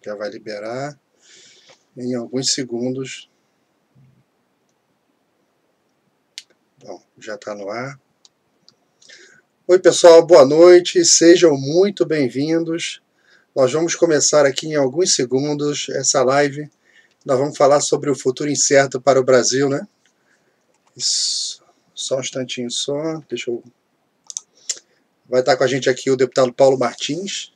Já vai liberar em alguns segundos. Bom, já está no ar. Oi pessoal, boa noite, sejam muito bem-vindos. Nós vamos começar aqui em alguns segundos essa live. Nós vamos falar sobre o futuro incerto para o Brasil, né? Isso. Só um instantinho só, deixa eu... Vai estar com a gente aqui o deputado Paulo Martins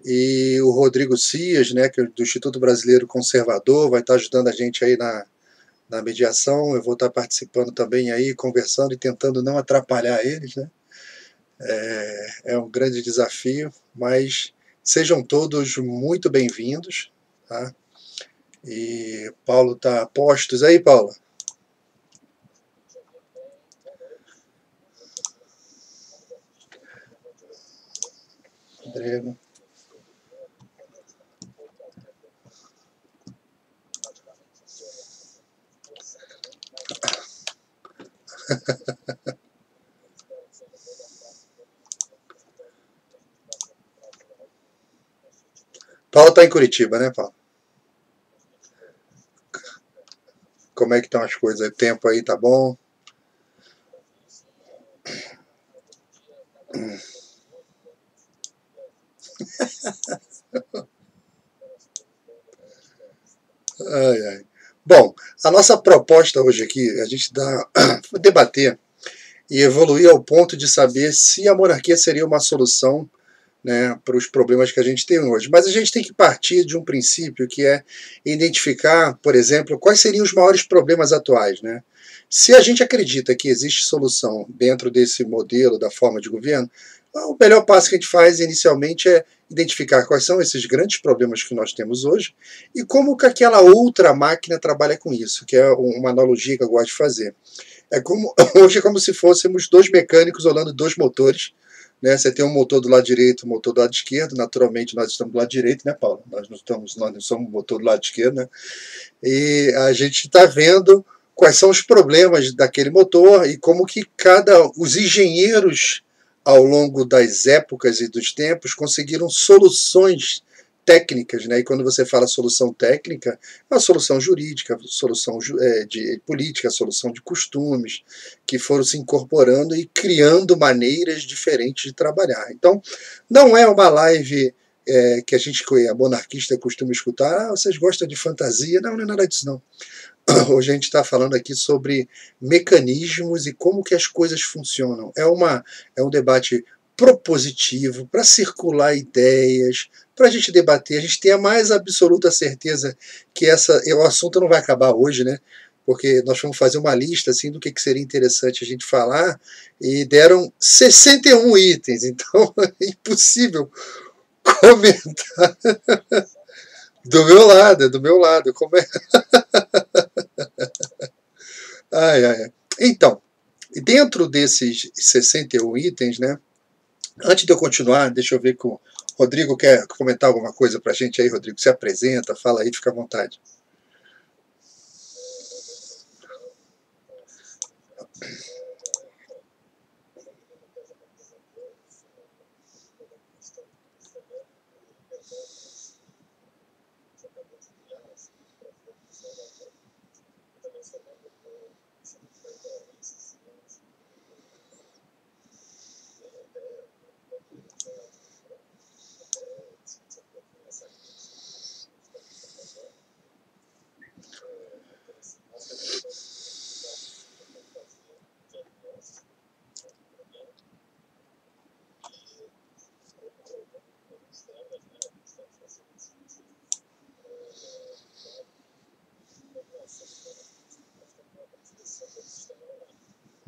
e o Rodrigo Cias, né, que é do Instituto Brasileiro Conservador, vai estar ajudando a gente aí na mediação. Eu vou estar participando também aí, conversando e tentando não atrapalhar eles, né? É um grande desafio, mas sejam todos muito bem-vindos, tá? E Paulo está a postos aí, Paulo? Rodrigo. Paulo está em Curitiba, né, Paulo? Como é que estão as coisas? O tempo aí tá bom? Ai, ai. Bom, a nossa proposta hoje aqui, a gente debater e evoluir ao ponto de saber se a monarquia seria uma solução, né, para os problemas que a gente tem hoje. Mas a gente tem que partir de um princípio que é identificar, por exemplo, quais seriam os maiores problemas atuais, né? Se a gente acredita que existe solução dentro desse modelo, da forma de governo, o melhor passo que a gente faz inicialmente é identificar quais são esses grandes problemas que nós temos hoje e como que aquela outra máquina trabalha com isso, que é uma analogia que eu gosto de fazer. Hoje é como se fôssemos dois mecânicos olhando dois motores, né? Você tem um motor do lado direito, um motor do lado esquerdo. Naturalmente nós estamos do lado direito, né, Paulo? Nós não somos motor do lado esquerdo, né? E a gente está vendo quais são os problemas daquele motor e como que os engenheiros ao longo das épocas e dos tempos conseguiram soluções técnicas, né? E quando você fala solução técnica, é uma solução jurídica, solução de política, solução de costumes, que foram se incorporando e criando maneiras diferentes de trabalhar. Então, não é uma live que a monarquista costuma escutar, vocês gostam de fantasia? Não, não é nada disso não. Hoje a gente está falando aqui sobre mecanismos e como que as coisas funcionam. É um debate propositivo, para circular ideias, para a gente debater. A gente tem a mais absoluta certeza que o assunto não vai acabar hoje, né? Porque nós vamos fazer uma lista assim, do que seria interessante a gente falar, e deram 61 itens, então é impossível comentar. Do meu lado, do meu lado. Como é? Ai, ai, ai. Então, dentro desses 61 itens, né? Antes de eu continuar, deixa eu ver que o Rodrigo quer comentar alguma coisa para a gente aí, Rodrigo. Se apresenta, fala aí, fica à vontade.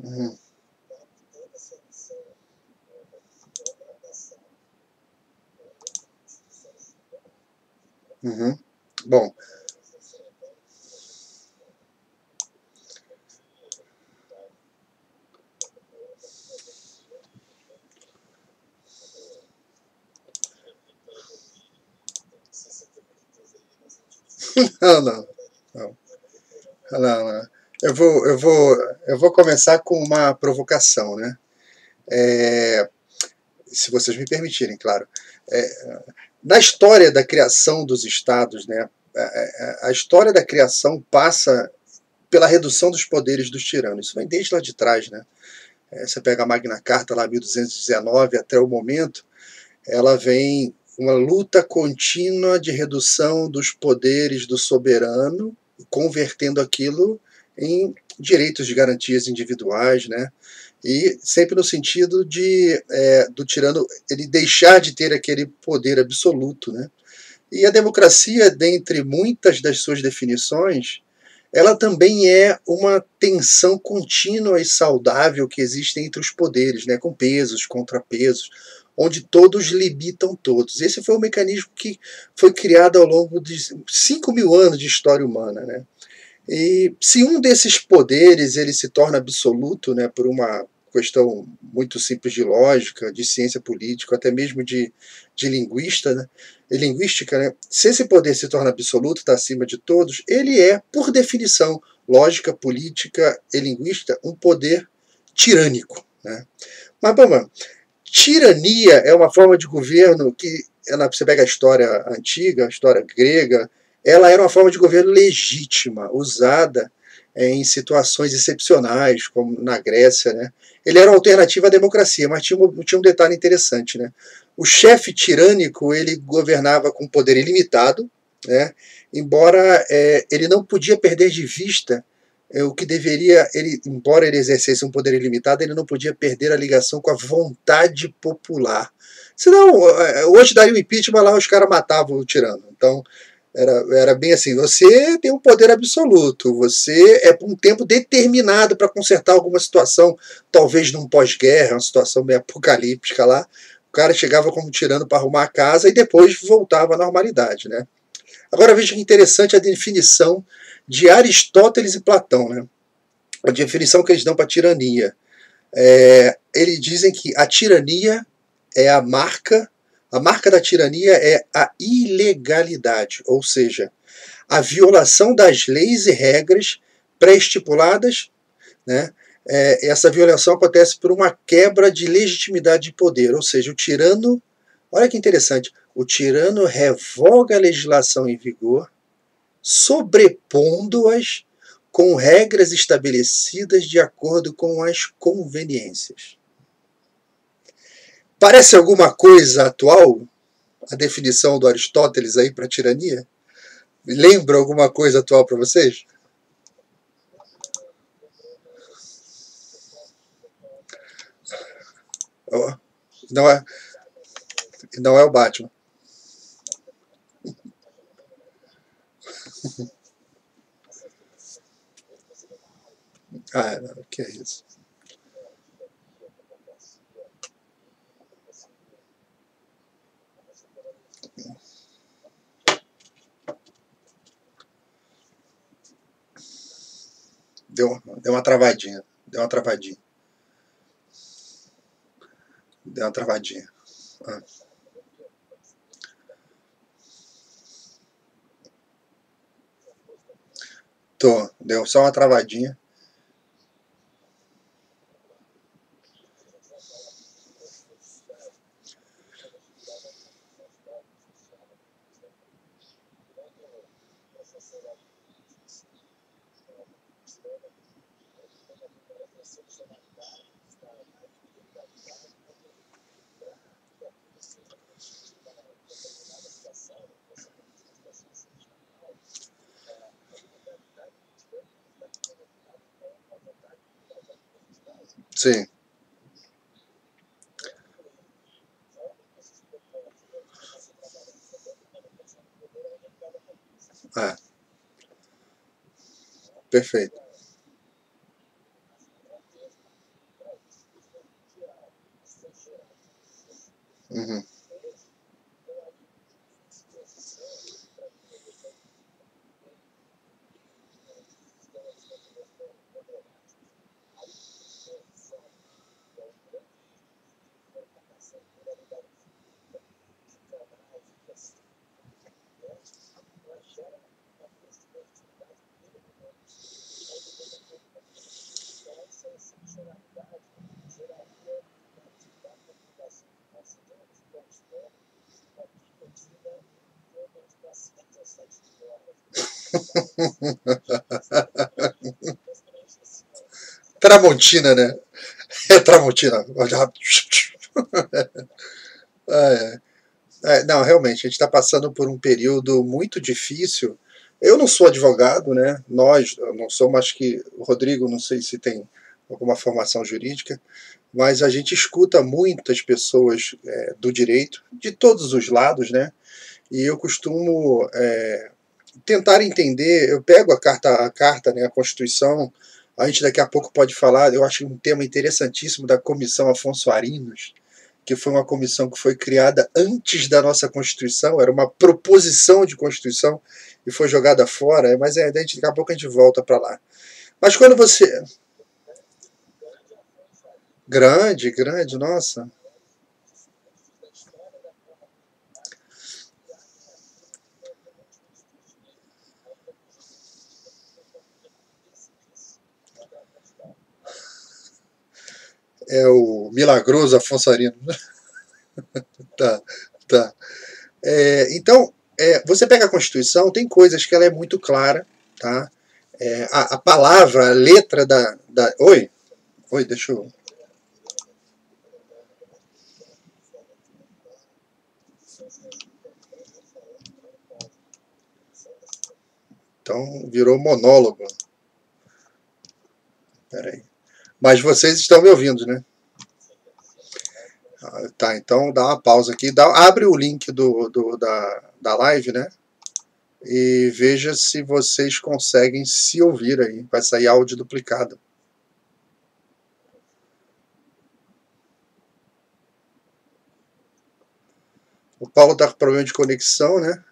Uhum. Uhum. Bom, não, não, não, não, não. Eu vou começar com uma provocação, né? se vocês me permitirem, claro. Na história da criação dos estados, né, a história da criação passa pela redução dos poderes dos tiranos. Isso vem desde lá de trás, né? Você pega a Magna Carta, lá 1219, até o momento, ela vem uma luta contínua de redução dos poderes do soberano, convertendo aquilo em direitos de garantias individuais, né? E sempre no sentido do tirano ele deixar de ter aquele poder absoluto, né? E a democracia, dentre muitas das suas definições, ela também é uma tensão contínua e saudável que existe entre os poderes, né, com pesos, contrapesos, onde todos limitam todos. Esse foi um mecanismo que foi criado ao longo de 5.000 anos de história humana, né? E se um desses poderes ele se torna absoluto, né, por uma questão muito simples de lógica, de ciência política, até mesmo de linguista, né, e linguística, né, se esse poder se torna absoluto, está acima de todos, ele é, por definição, lógica, política e linguística, um poder tirânico, né? Mas, Bambam, tirania é uma forma de governo que, você pega a história antiga, a história grega, ela era uma forma de governo legítima, usada em situações excepcionais, como na Grécia, né? Ele era uma alternativa à democracia, mas tinha um detalhe interessante, né? O chefe tirânico, ele governava com poder ilimitado, né? Embora ele não podia perder de vista o que deveria, embora ele exercesse um poder ilimitado, ele não podia perder a ligação com a vontade popular. Senão, hoje daria o impeachment lá, os caras matavam o tirano. Então, era bem assim, você tem um poder absoluto, você é por um tempo determinado para consertar alguma situação, talvez num pós-guerra, uma situação meio apocalíptica lá, o cara chegava como tirano para arrumar a casa e depois voltava à normalidade, né? Agora veja que interessante a definição de Aristóteles e Platão, né? A definição que eles dão para a tirania. Eles dizem que a tirania é a marca da tirania é a ilegalidade, ou seja, a violação das leis e regras pré-estipuladas, né? Essa violação acontece por uma quebra de legitimidade de poder, ou seja, o tirano, olha que interessante, o tirano revoga a legislação em vigor, sobrepondo-as com regras estabelecidas de acordo com as conveniências. Parece alguma coisa atual a definição do Aristóteles aí para tirania? Lembra alguma coisa atual para vocês? Não é, não é o Batman. Ah, não, que é isso. Deu uma travadinha. Deu uma travadinha. Deu uma travadinha. Ah. Deu só uma travadinha. Sim. Ah, perfeito. Uhum. Tramontina, né? É Tramontina. É, não, realmente, a gente está passando por um período muito difícil. Eu não sou advogado, né? Nós, eu não sou, mais que o Rodrigo, não sei se tem alguma formação jurídica, mas a gente escuta muitas pessoas do direito, de todos os lados, né? E eu costumo tentar entender, eu pego a carta, né, a Constituição, a gente daqui a pouco pode falar, eu acho um tema interessantíssimo da Comissão Afonso Arinos, que foi uma comissão que foi criada antes da nossa Constituição, era uma proposição de Constituição e foi jogada fora, mas daqui a pouco a gente volta para lá. Mas quando você... Grande, grande, nossa. É o milagroso Afonso Arinos. Tá, tá. Então, você pega a Constituição, tem coisas que ela é muito clara, tá? A palavra, a letra da... Oi? Oi, deixa eu... Então, virou monólogo. Peraí. Mas vocês estão me ouvindo, né? Tá, então dá uma pausa aqui. Abre o link da live, né? E veja se vocês conseguem se ouvir aí. Vai sair áudio duplicado. O Paulo está com problema de conexão, né?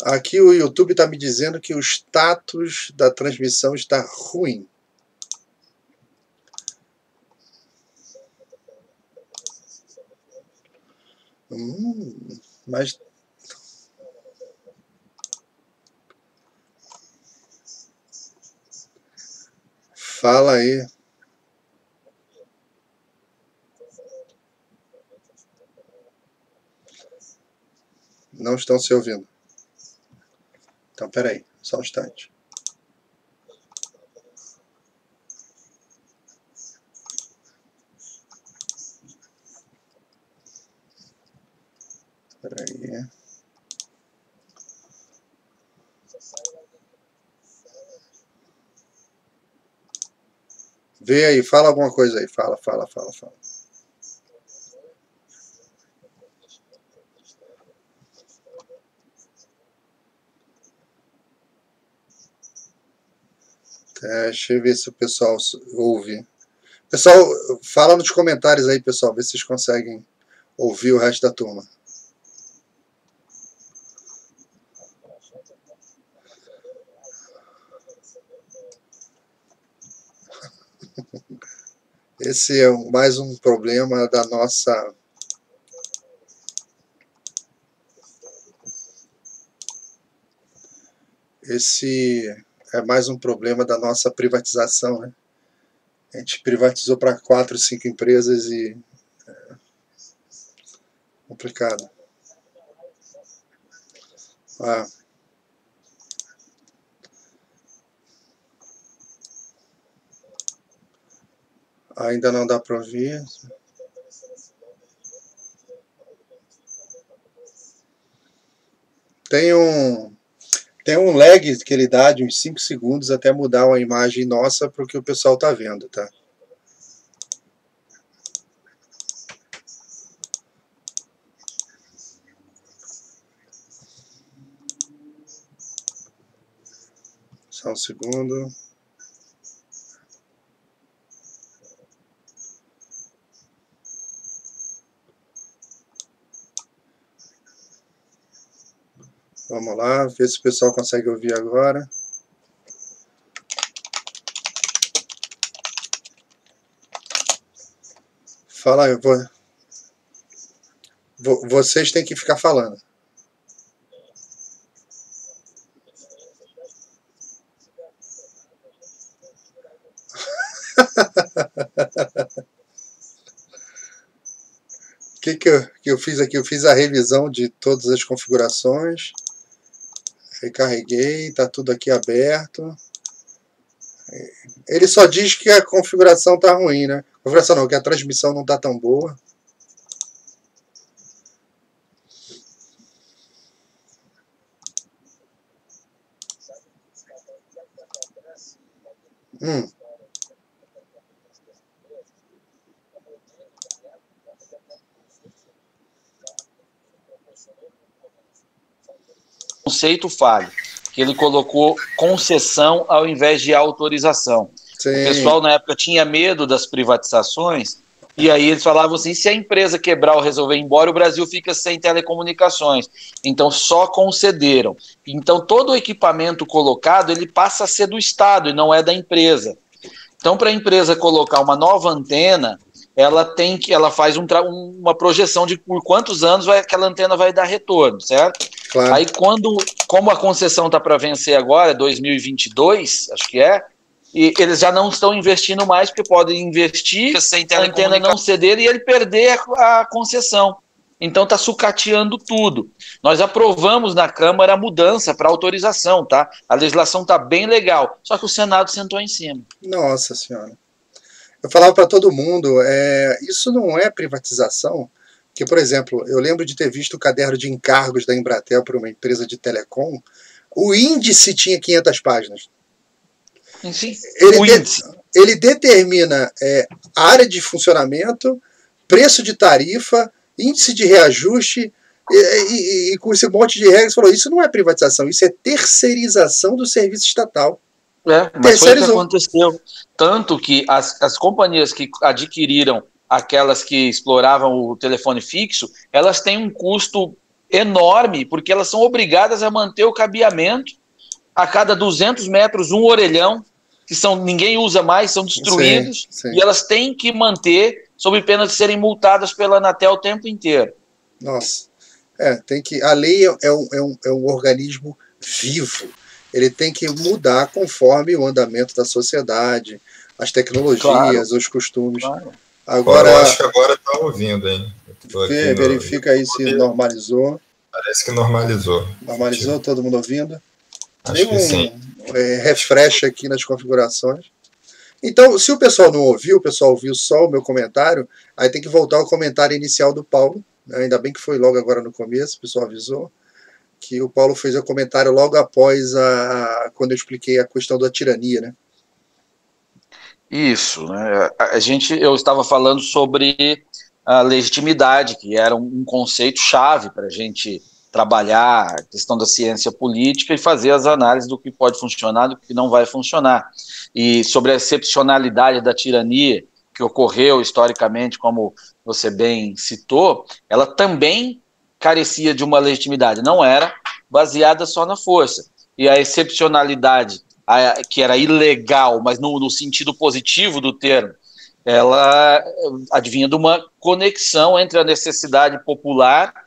Aqui o YouTube está me dizendo que o status da transmissão está ruim. Mas fala aí. Não estão se ouvindo. Então, peraí, só um instante. Peraí. Vê aí, fala alguma coisa aí. Fala. Deixa eu ver se o pessoal ouve. Pessoal, fala nos comentários aí, pessoal, ver se vocês conseguem ouvir o resto da turma. Esse é mais um problema da nossa... Esse é mais um problema da nossa privatização, né? A gente privatizou para 4, 5 empresas e... complicado. Ah, ainda não dá para ouvir. Tem um lag que ele dá de uns 5 segundos até mudar uma imagem nossa para o que o pessoal está vendo, tá? Só um segundo. Vamos lá, ver se o pessoal consegue ouvir agora. Fala, vocês têm que ficar falando. que eu fiz aqui? Eu fiz a revisão de todas as configurações. Recarreguei, está tudo aqui aberto. Ele só diz que a configuração está ruim, né? Configuração não, que a transmissão não está tão boa. Conceito falho, que ele colocou concessão ao invés de autorização. Sim. O pessoal na época tinha medo das privatizações, e aí eles falavam assim, se a empresa quebrar ou resolver ir embora, o Brasil fica sem telecomunicações. Então só concederam. Então todo o equipamento colocado, ele passa a ser do Estado e não é da empresa. Então para a empresa colocar uma nova antena, ela faz uma projeção de por quantos anos aquela antena vai dar retorno, certo? Claro. Aí como a concessão está para vencer agora, 2022, acho que é, e eles já não estão investindo mais, porque podem investir, a antena não ceder e ele perder a concessão. Então está sucateando tudo. Nós aprovamos na Câmara a mudança para autorização, tá? A legislação está bem legal, só que o Senado sentou em cima. Nossa Senhora. Eu falava para todo mundo, isso não é privatização, que, por exemplo, eu lembro de ter visto o caderno de encargos da Embratel para uma empresa de telecom, o índice tinha 500 páginas. Sim, ele determina área de funcionamento, preço de tarifa, índice de reajuste, e com esse monte de regras, falou, isso não é privatização, isso é terceirização do serviço estatal. Mas foi o que aconteceu. Tanto que as companhias que adquiriram aquelas que exploravam o telefone fixo, elas têm um custo enorme, porque elas são obrigadas a manter o cabeamento a cada 200 metros, um orelhão, que ninguém usa mais, são destruídos, sim. E elas têm que manter, sob pena de serem multadas pela Anatel o tempo inteiro. Nossa. A lei é um organismo vivo. Ele tem que mudar conforme o andamento da sociedade, as tecnologias, claro, os costumes. Claro. Agora, eu acho que agora está ouvindo, hein? Verifica aí se normalizou. Parece que normalizou. Normalizou, todo mundo ouvindo? Acho que sim. Refresh aqui nas configurações. Então, se o pessoal não ouviu, o pessoal ouviu só o meu comentário, aí tem que voltar ao comentário inicial do Paulo. Ainda bem que foi logo agora no começo, o pessoal avisou que o Paulo fez o comentário logo após quando eu expliquei a questão da tirania, né? Isso, né? Eu estava falando sobre a legitimidade, que era um conceito chave para a gente trabalhar a questão da ciência política e fazer as análises do que pode funcionar, do que não vai funcionar. E sobre a excepcionalidade da tirania que ocorreu historicamente, como você bem citou, ela também carecia de uma legitimidade, não era baseada só na força. E a excepcionalidade, que era ilegal, mas no sentido positivo do termo, ela advinha de uma conexão entre a necessidade popular,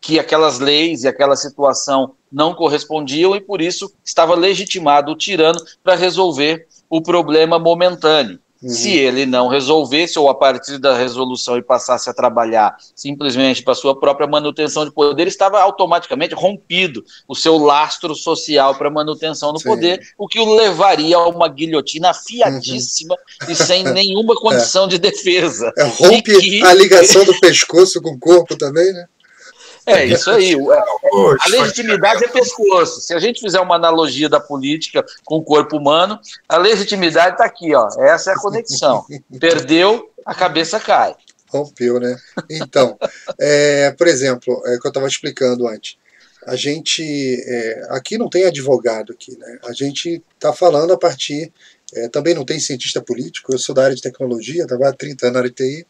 que aquelas leis e aquela situação não correspondiam, e por isso estava legitimado o tirano para resolver o problema momentâneo. Se ele não resolvesse, ou a partir da resolução e passasse a trabalhar simplesmente para sua própria manutenção de poder, estava automaticamente rompido o seu lastro social para manutenção do poder, o que o levaria a uma guilhotina afiadíssima e sem nenhuma condição de defesa. Rompe a ligação do pescoço com o corpo também, né? Isso aí. A legitimidade é pescoço. Se a gente fizer uma analogia da política com o corpo humano, a legitimidade está aqui, ó. Essa é a conexão. Perdeu, a cabeça cai. Rompeu, né? Então, por exemplo, que eu estava explicando antes, a gente aqui não tem advogado aqui, né? A gente está falando a partir, também não tem cientista político, eu sou da área de tecnologia, trabalho há 30 anos na área de TI.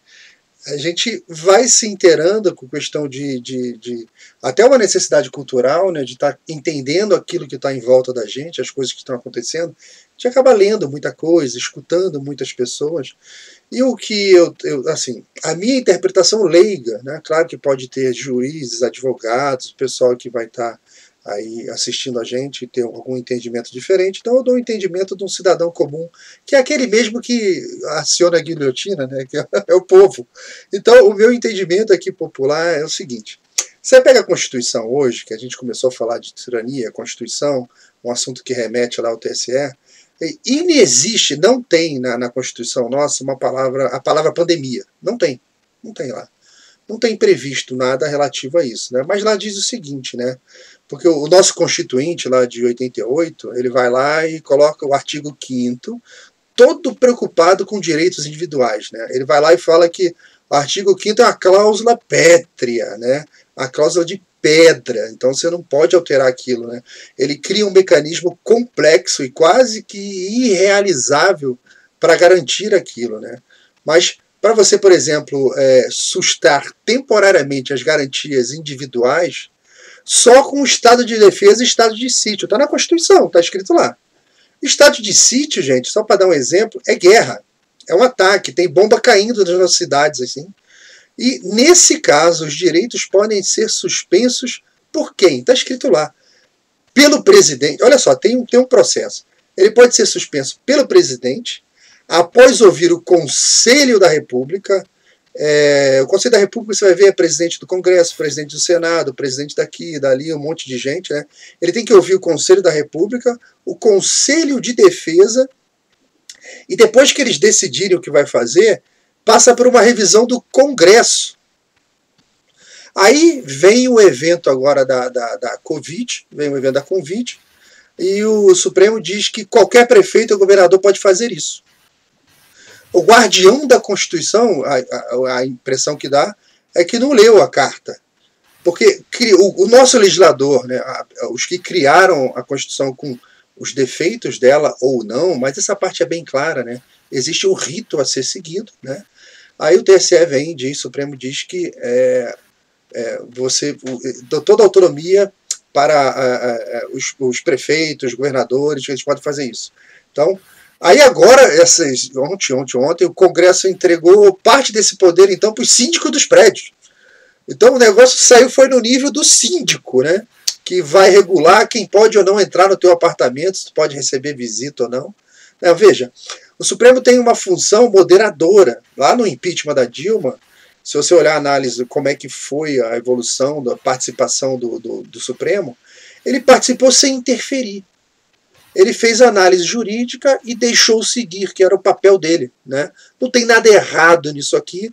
A gente vai se inteirando com questão de até uma necessidade cultural, né, de estar entendendo aquilo que está em volta da gente, as coisas que estão acontecendo. A gente acaba lendo muita coisa, escutando muitas pessoas. E o que assim, a minha interpretação leiga, né, claro que pode ter juízes, advogados, o pessoal que vai estar aí assistindo a gente ter algum entendimento diferente, então eu dou o entendimento de um cidadão comum, que é aquele mesmo que aciona a guilhotina, né, que é o povo. Então o meu entendimento aqui popular é o seguinte: você pega a Constituição hoje, que a gente começou a falar de tirania, Constituição, um assunto que remete lá ao TSE, e não existe, não tem na Constituição nossa a palavra pandemia. Não tem lá. Não tem previsto nada relativo a isso, né? Mas lá diz o seguinte, né? Porque o nosso Constituinte lá de 88, ele vai lá e coloca o artigo 5º, todo preocupado com direitos individuais, né? Ele vai lá e fala que o artigo 5º é uma cláusula pétrea, né? A cláusula de pedra, então você não pode alterar aquilo, né? Ele cria um mecanismo complexo e quase que irrealizável para garantir aquilo, né? Mas para você, por exemplo, sustar temporariamente as garantias individuais, só com o estado de defesa e estado de sítio. Está na Constituição, está escrito lá. Estado de sítio, gente, só para dar um exemplo, é guerra. É um ataque, tem bomba caindo nas nossas cidades, assim. E, nesse caso, os direitos podem ser suspensos por quem? Está escrito lá. Pelo presidente. Olha só, tem um processo. Ele pode ser suspenso pelo presidente, após ouvir o Conselho da República. O Conselho da República, você vai ver, é presidente do Congresso, presidente do Senado, presidente daqui, dali, um monte de gente, né? Ele tem que ouvir o Conselho da República, o Conselho de Defesa, e depois que eles decidirem o que vai fazer, passa por uma revisão do Congresso. Aí vem o evento agora da Covid, vem o evento da Covid, e o Supremo diz que qualquer prefeito ou governador pode fazer isso. O guardião da Constituição, a impressão que dá, é que não leu a carta. Porque o nosso legislador, né, os que criaram a Constituição com os defeitos dela ou não, mas essa parte é bem clara, né? Existe um rito a ser seguido, né? Aí o TSE vem e o Supremo diz que você dá toda a autonomia para os prefeitos, os governadores, eles podem fazer isso. Então, aí agora, ontem, o Congresso entregou parte desse poder, então, para os síndicos dos prédios. Então o negócio foi no nível do síndico, né? Que vai regular quem pode ou não entrar no teu apartamento, se tu pode receber visita ou não. Veja, o Supremo tem uma função moderadora. Lá no impeachment da Dilma, se você olhar a análise de como é que foi a evolução da participação do Supremo, ele participou sem interferir. Ele fez a análise jurídica e deixou seguir, que era o papel dele, né? Não tem nada errado nisso aqui.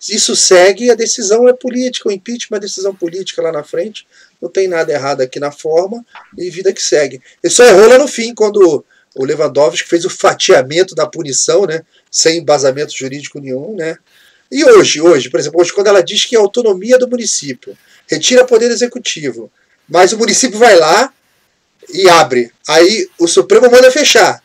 Isso segue, a decisão é política, o impeachment é decisão política lá na frente. Não tem nada errado aqui na forma e vida que segue. Ele só errou lá no fim, quando o Lewandowski fez o fatiamento da punição, né? Sem embasamento jurídico nenhum, né? E hoje, por exemplo, quando ela diz que a autonomia do município retira poder executivo, mas o município vai lá e abre. Aí o Supremo manda fechar.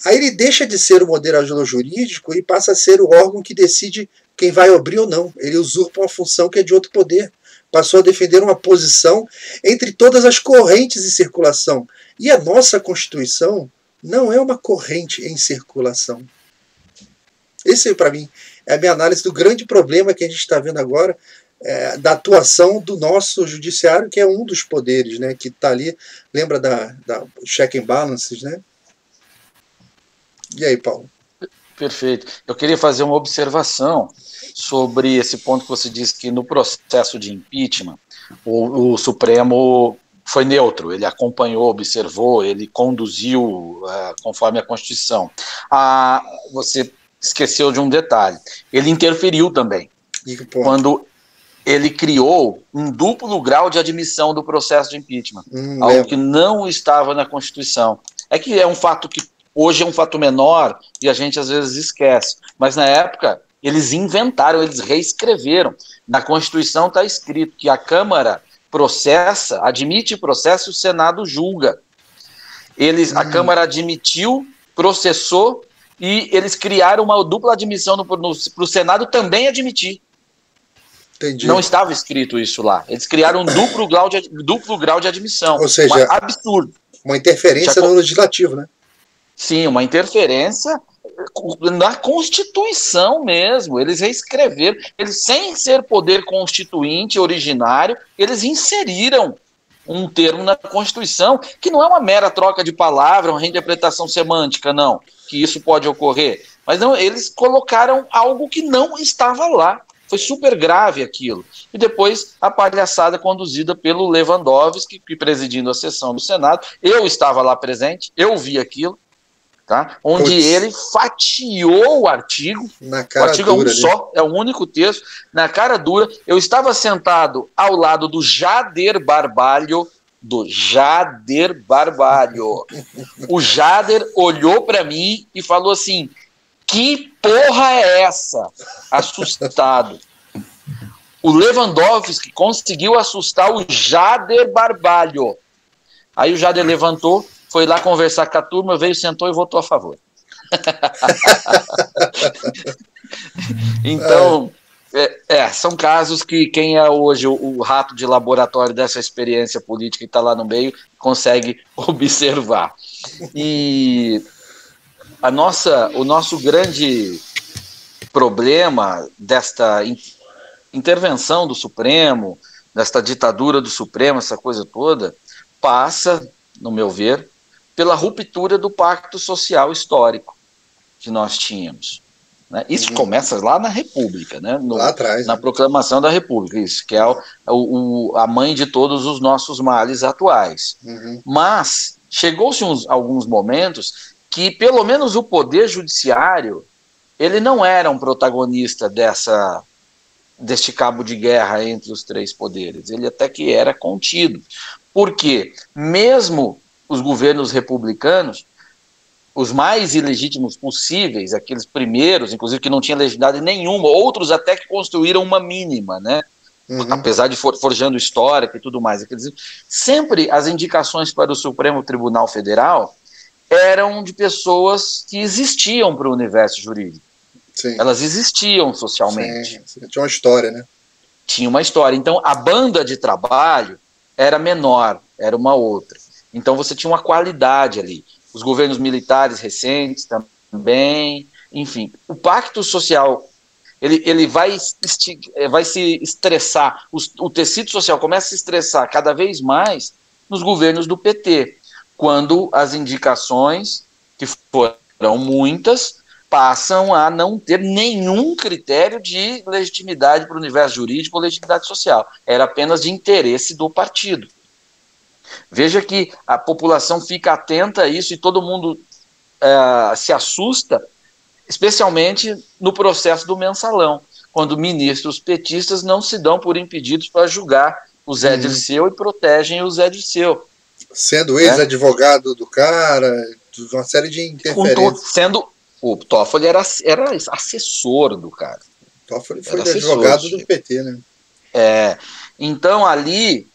Aí ele deixa de ser o moderador jurídico e passa a ser o órgão que decide quem vai abrir ou não. Ele usurpa uma função que é de outro poder. Passou a defender uma posição entre todas as correntes em circulação. E a nossa Constituição não é uma corrente em circulação. Esse, para mim, é a minha análise do grande problema que a gente está vendo agora, da atuação do nosso judiciário, que é um dos poderes, né, que está ali. Lembra da check and balances, né? E aí, Paulo? Perfeito. Eu queria fazer uma observação sobre esse ponto que você disse, que no processo de impeachment o Supremo foi neutro, ele acompanhou, observou, ele conduziu conforme a Constituição. Você esqueceu de um detalhe, ele interferiu também, quando ele criou um duplo grau de admissão do processo de impeachment, algo que não estava na Constituição. É que é um fato que hoje é um fato menor e a gente às vezes esquece, mas na época eles inventaram, eles reescreveram. Na Constituição está escrito que a Câmara processa, admite processo e o Senado julga. A Câmara admitiu, processou e eles criaram uma dupla admissão para o Senado também admitir. Entendi. Não estava escrito isso lá. Eles criaram um duplo grau de admissão. Ou seja, absurdo. Uma interferência no legislativo, né? Sim, uma interferência na Constituição mesmo. Eles reescreveram, eles, sem ser poder constituinte originário, eles inseriram um termo na Constituição, que não é uma mera troca de palavra, uma reinterpretação semântica, não, que isso pode ocorrer. Mas não, eles colocaram algo que não estava lá. Foi super grave aquilo. E depois a palhaçada conduzida pelo Lewandowski, que presidindo a sessão do Senado. Eu estava lá presente, eu vi aquilo, tá? Onde ele fatiou o artigo. Na cara o artigo dura, é um só, é o único texto, na cara dura. Eu estava sentado ao lado do Jader Barbalho. O Jader olhou para mim e falou assim: que porra é essa? Assustado. O Lewandowski conseguiu assustar o Jader Barbalho. Aí o Jader levantou, foi lá conversar com a turma, veio, sentou e votou a favor. Então, são casos que quem é hoje o rato de laboratório dessa experiência política e está lá no meio, consegue observar. E o nosso grande problema desta intervenção do Supremo, desta ditadura do Supremo, essa coisa toda, passa, no meu ver, pela ruptura do pacto social histórico que nós tínhamos. Né? Isso começa lá na República, né? Lá atrás, na proclamação da República, isso, que é a mãe de todos os nossos males atuais. Mas chegou-se alguns momentos que pelo menos o Poder Judiciário, ele não era um protagonista deste cabo de guerra entre os três poderes, ele até que era contido, porque mesmo os governos republicanos, os mais ilegítimos possíveis, aqueles primeiros, inclusive que não tinham legitimidade nenhuma, outros até que construíram uma mínima, né? Apesar de forjando histórica e tudo mais, sempre as indicações para o Supremo Tribunal Federal eram de pessoas que existiam para o universo jurídico. Sim. Elas existiam socialmente. Sim. Tinha uma história, né? Tinha uma história. Então, a banda de trabalho era menor, era uma outra. Então, você tinha uma qualidade ali. Os governos militares recentes também, enfim. O pacto social, ele vai se estressar, o tecido social começa a se estressar cada vez mais nos governos do PT, quando as indicações, que foram muitas, passam a não ter nenhum critério de legitimidade para o universo jurídico ou legitimidade social. Era apenas de interesse do partido. Veja que a população fica atenta a isso e todo mundo se assusta, especialmente no processo do mensalão, quando ministros petistas não se dão por impedidos para julgar o Zé Dirceu e protegem o Zé Dirceu. Sendo ex-advogado do cara, uma série de interferências. O Toffoli era assessor do cara. O Toffoli foi advogado do PT, né? Então ali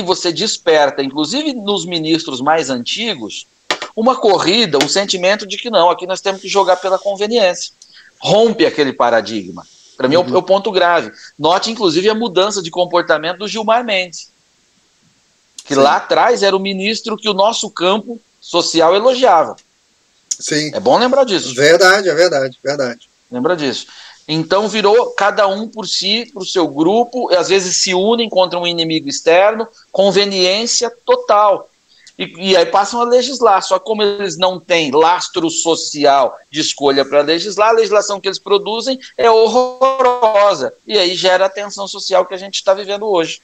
você desperta, inclusive nos ministros mais antigos, uma corrida, um sentimento de que não, aqui nós temos que jogar pela conveniência. Rompe aquele paradigma. Para mim é o ponto grave. Note, inclusive, a mudança de comportamento do Gilmar Mendes, que lá atrás era o ministro que o nosso campo social elogiava. Sim. É bom lembrar disso. Verdade. Lembra disso. Então virou cada um por si, para o seu grupo, e às vezes se unem contra um inimigo externo, conveniência total. E aí passam a legislar, só como eles não têm lastro social de escolha para legislar, a legislação que eles produzem é horrorosa, e aí gera a tensão social que a gente está vivendo hoje.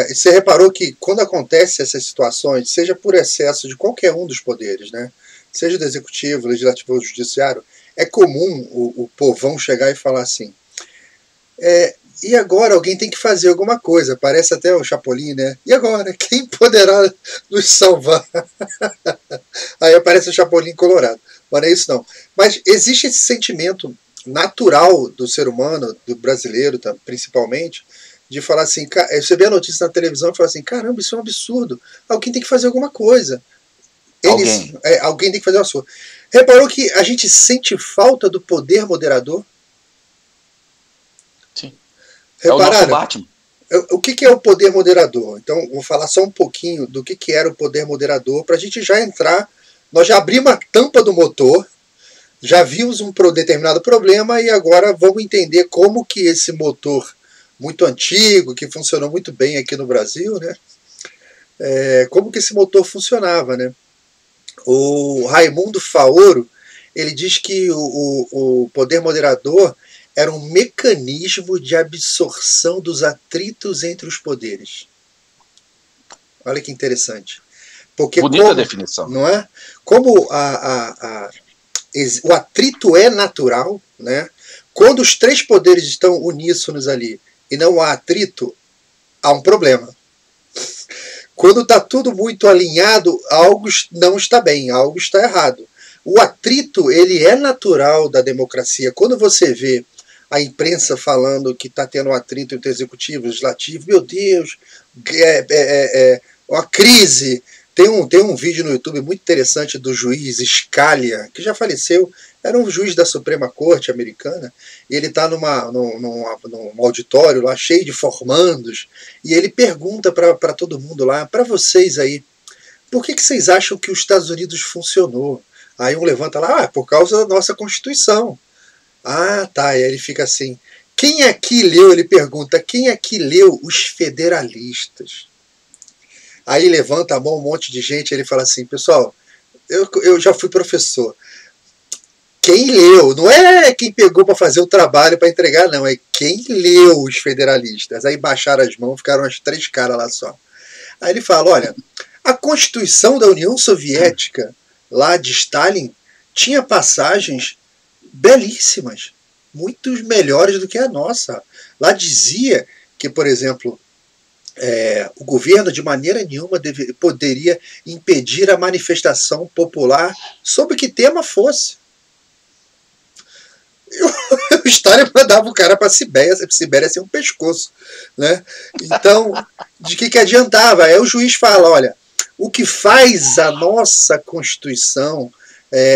Você reparou que quando acontece essas situações, seja por excesso de qualquer um dos poderes, né? Seja do executivo, legislativo ou judiciário, é comum o povão chegar e falar assim, e agora alguém tem que fazer alguma coisa, parece até o Chapolin, né? E agora, quem poderá nos salvar? Aí aparece o Chapolin colorado, mas não é isso não. Mas existe esse sentimento natural do ser humano, do brasileiro principalmente, de falar assim, você vê a notícia na televisão e fala assim, caramba, isso é um absurdo, alguém tem que fazer alguma coisa. Alguém tem que fazer uma sua. Reparou que a gente sente falta do poder moderador? Sim. Repararam? É o nosso Batman. O que é o poder moderador? Então, vou falar só um pouquinho do que era o poder moderador, para a gente já entrar. Nós já abrimos a tampa do motor, já vimos um determinado problema e agora vamos entender como que esse motor muito antigo, que funcionou muito bem aqui no Brasil, né? como que esse motor funcionava, né? O Raimundo Faoro, ele diz que o poder moderador era um mecanismo de absorção dos atritos entre os poderes. Olha que interessante. Porque bonita definição. Não é? Como o atrito é natural, né? Quando os três poderes estão uníssonos ali e não há atrito, há um problema. Quando está tudo muito alinhado, algo não está bem, algo está errado. O atrito, ele é natural da democracia. Quando você vê a imprensa falando que está tendo um atrito entre o executivo e o legislativo, meu Deus, uma crise. Tem um vídeo no YouTube muito interessante do juiz Scalia, que já faleceu, era um juiz da Suprema Corte americana, e ele está num auditório lá cheio de formandos, e ele pergunta para todo mundo lá, para vocês aí, por que vocês acham que os Estados Unidos funcionou? Aí um levanta lá, por causa da nossa Constituição. Ah, tá, e aí ele fica assim, quem aqui leu, ele pergunta, quem aqui leu Os Federalistas? Aí levanta a mão um monte de gente, ele fala assim, pessoal, eu já fui professor. Quem leu, não é quem pegou para fazer o trabalho para entregar, não, é quem leu Os Federalistas. Aí baixaram as mãos, ficaram as 3 caras lá só. Aí ele fala, olha, a Constituição da União Soviética, lá de Stalin, tinha passagens belíssimas, muito melhores do que a nossa. Lá dizia que, por exemplo, o governo de maneira nenhuma poderia impedir a manifestação popular sobre que tema fosse. O Stalin mandava o cara para a Sibéria sem um pescoço, né? Então, de que adiantava? Aí o juiz fala, olha, o que faz a nossa Constituição,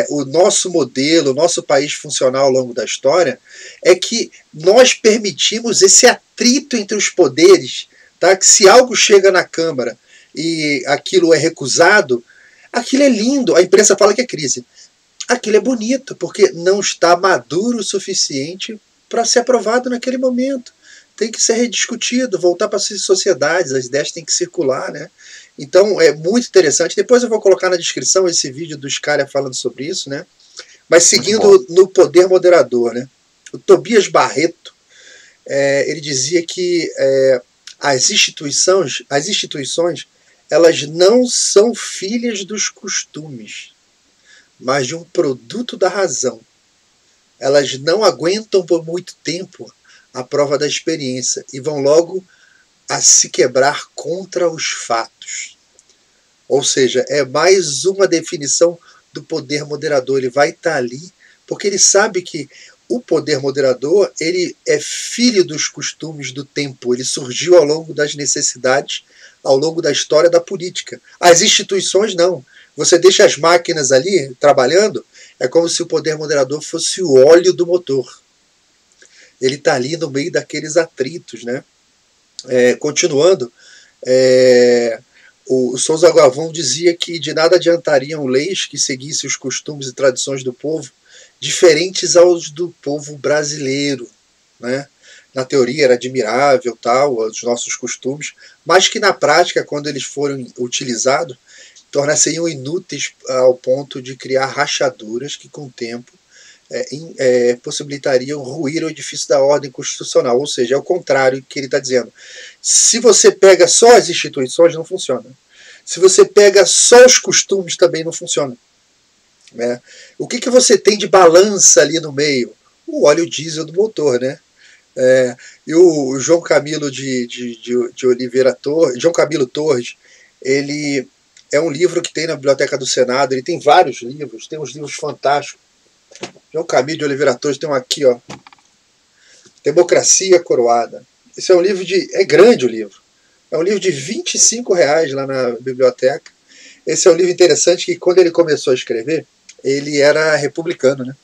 o nosso modelo, o nosso país funcionar ao longo da história, é que nós permitimos esse atrito entre os poderes, tá? Que se algo chega na Câmara e aquilo é recusado, aquilo é lindo, a imprensa fala que é crise. Aquilo é bonito, porque não está maduro o suficiente para ser aprovado naquele momento. Tem que ser rediscutido, voltar para as sociedades, as ideias têm que circular, né? Então é muito interessante. Depois eu vou colocar na descrição esse vídeo dos caras falando sobre isso, né? Mas seguindo no poder moderador, né? O Tobias Barreto, ele dizia que as instituições, elas não são filhas dos costumes, mas de um produto da razão. Elas não aguentam por muito tempo a prova da experiência e vão logo a se quebrar contra os fatos. Ou seja, é mais uma definição do poder moderador. Ele vai estar ali porque ele sabe que o poder moderador, ele é filho dos costumes do tempo. Ele surgiu ao longo das necessidades, ao longo da história da política. As instituições não. Você deixa as máquinas ali trabalhando, é como se o poder moderador fosse o óleo do motor. Ele está ali no meio daqueles atritos, né? Continuando, o Souza Galvão dizia que de nada adiantariam leis que seguissem os costumes e tradições do povo, diferentes aos do povo brasileiro, né? Na teoria era admirável, tal, os nossos costumes, mas que na prática, quando eles forem utilizados, tornar-se-iam inúteis ao ponto de criar rachaduras que, com o tempo, possibilitariam ruir o edifício da ordem constitucional. Ou seja, é o contrário que ele está dizendo. Se você pega só as instituições, não funciona. Se você pega só os costumes, também não funciona. Né? O que você tem de balança ali no meio? O óleo diesel do motor, né? E o João Camilo de Oliveira Torres, João Camilo Torres, ele é um livro que tem na Biblioteca do Senado, ele tem vários livros, tem uns livros fantásticos. João Camilo de Oliveira Torres tem um aqui, ó, Democracia Coroada. Esse é um livro é grande o livro. É um livro de R$25 lá na biblioteca. Esse é um livro interessante que quando ele começou a escrever, ele era republicano, né?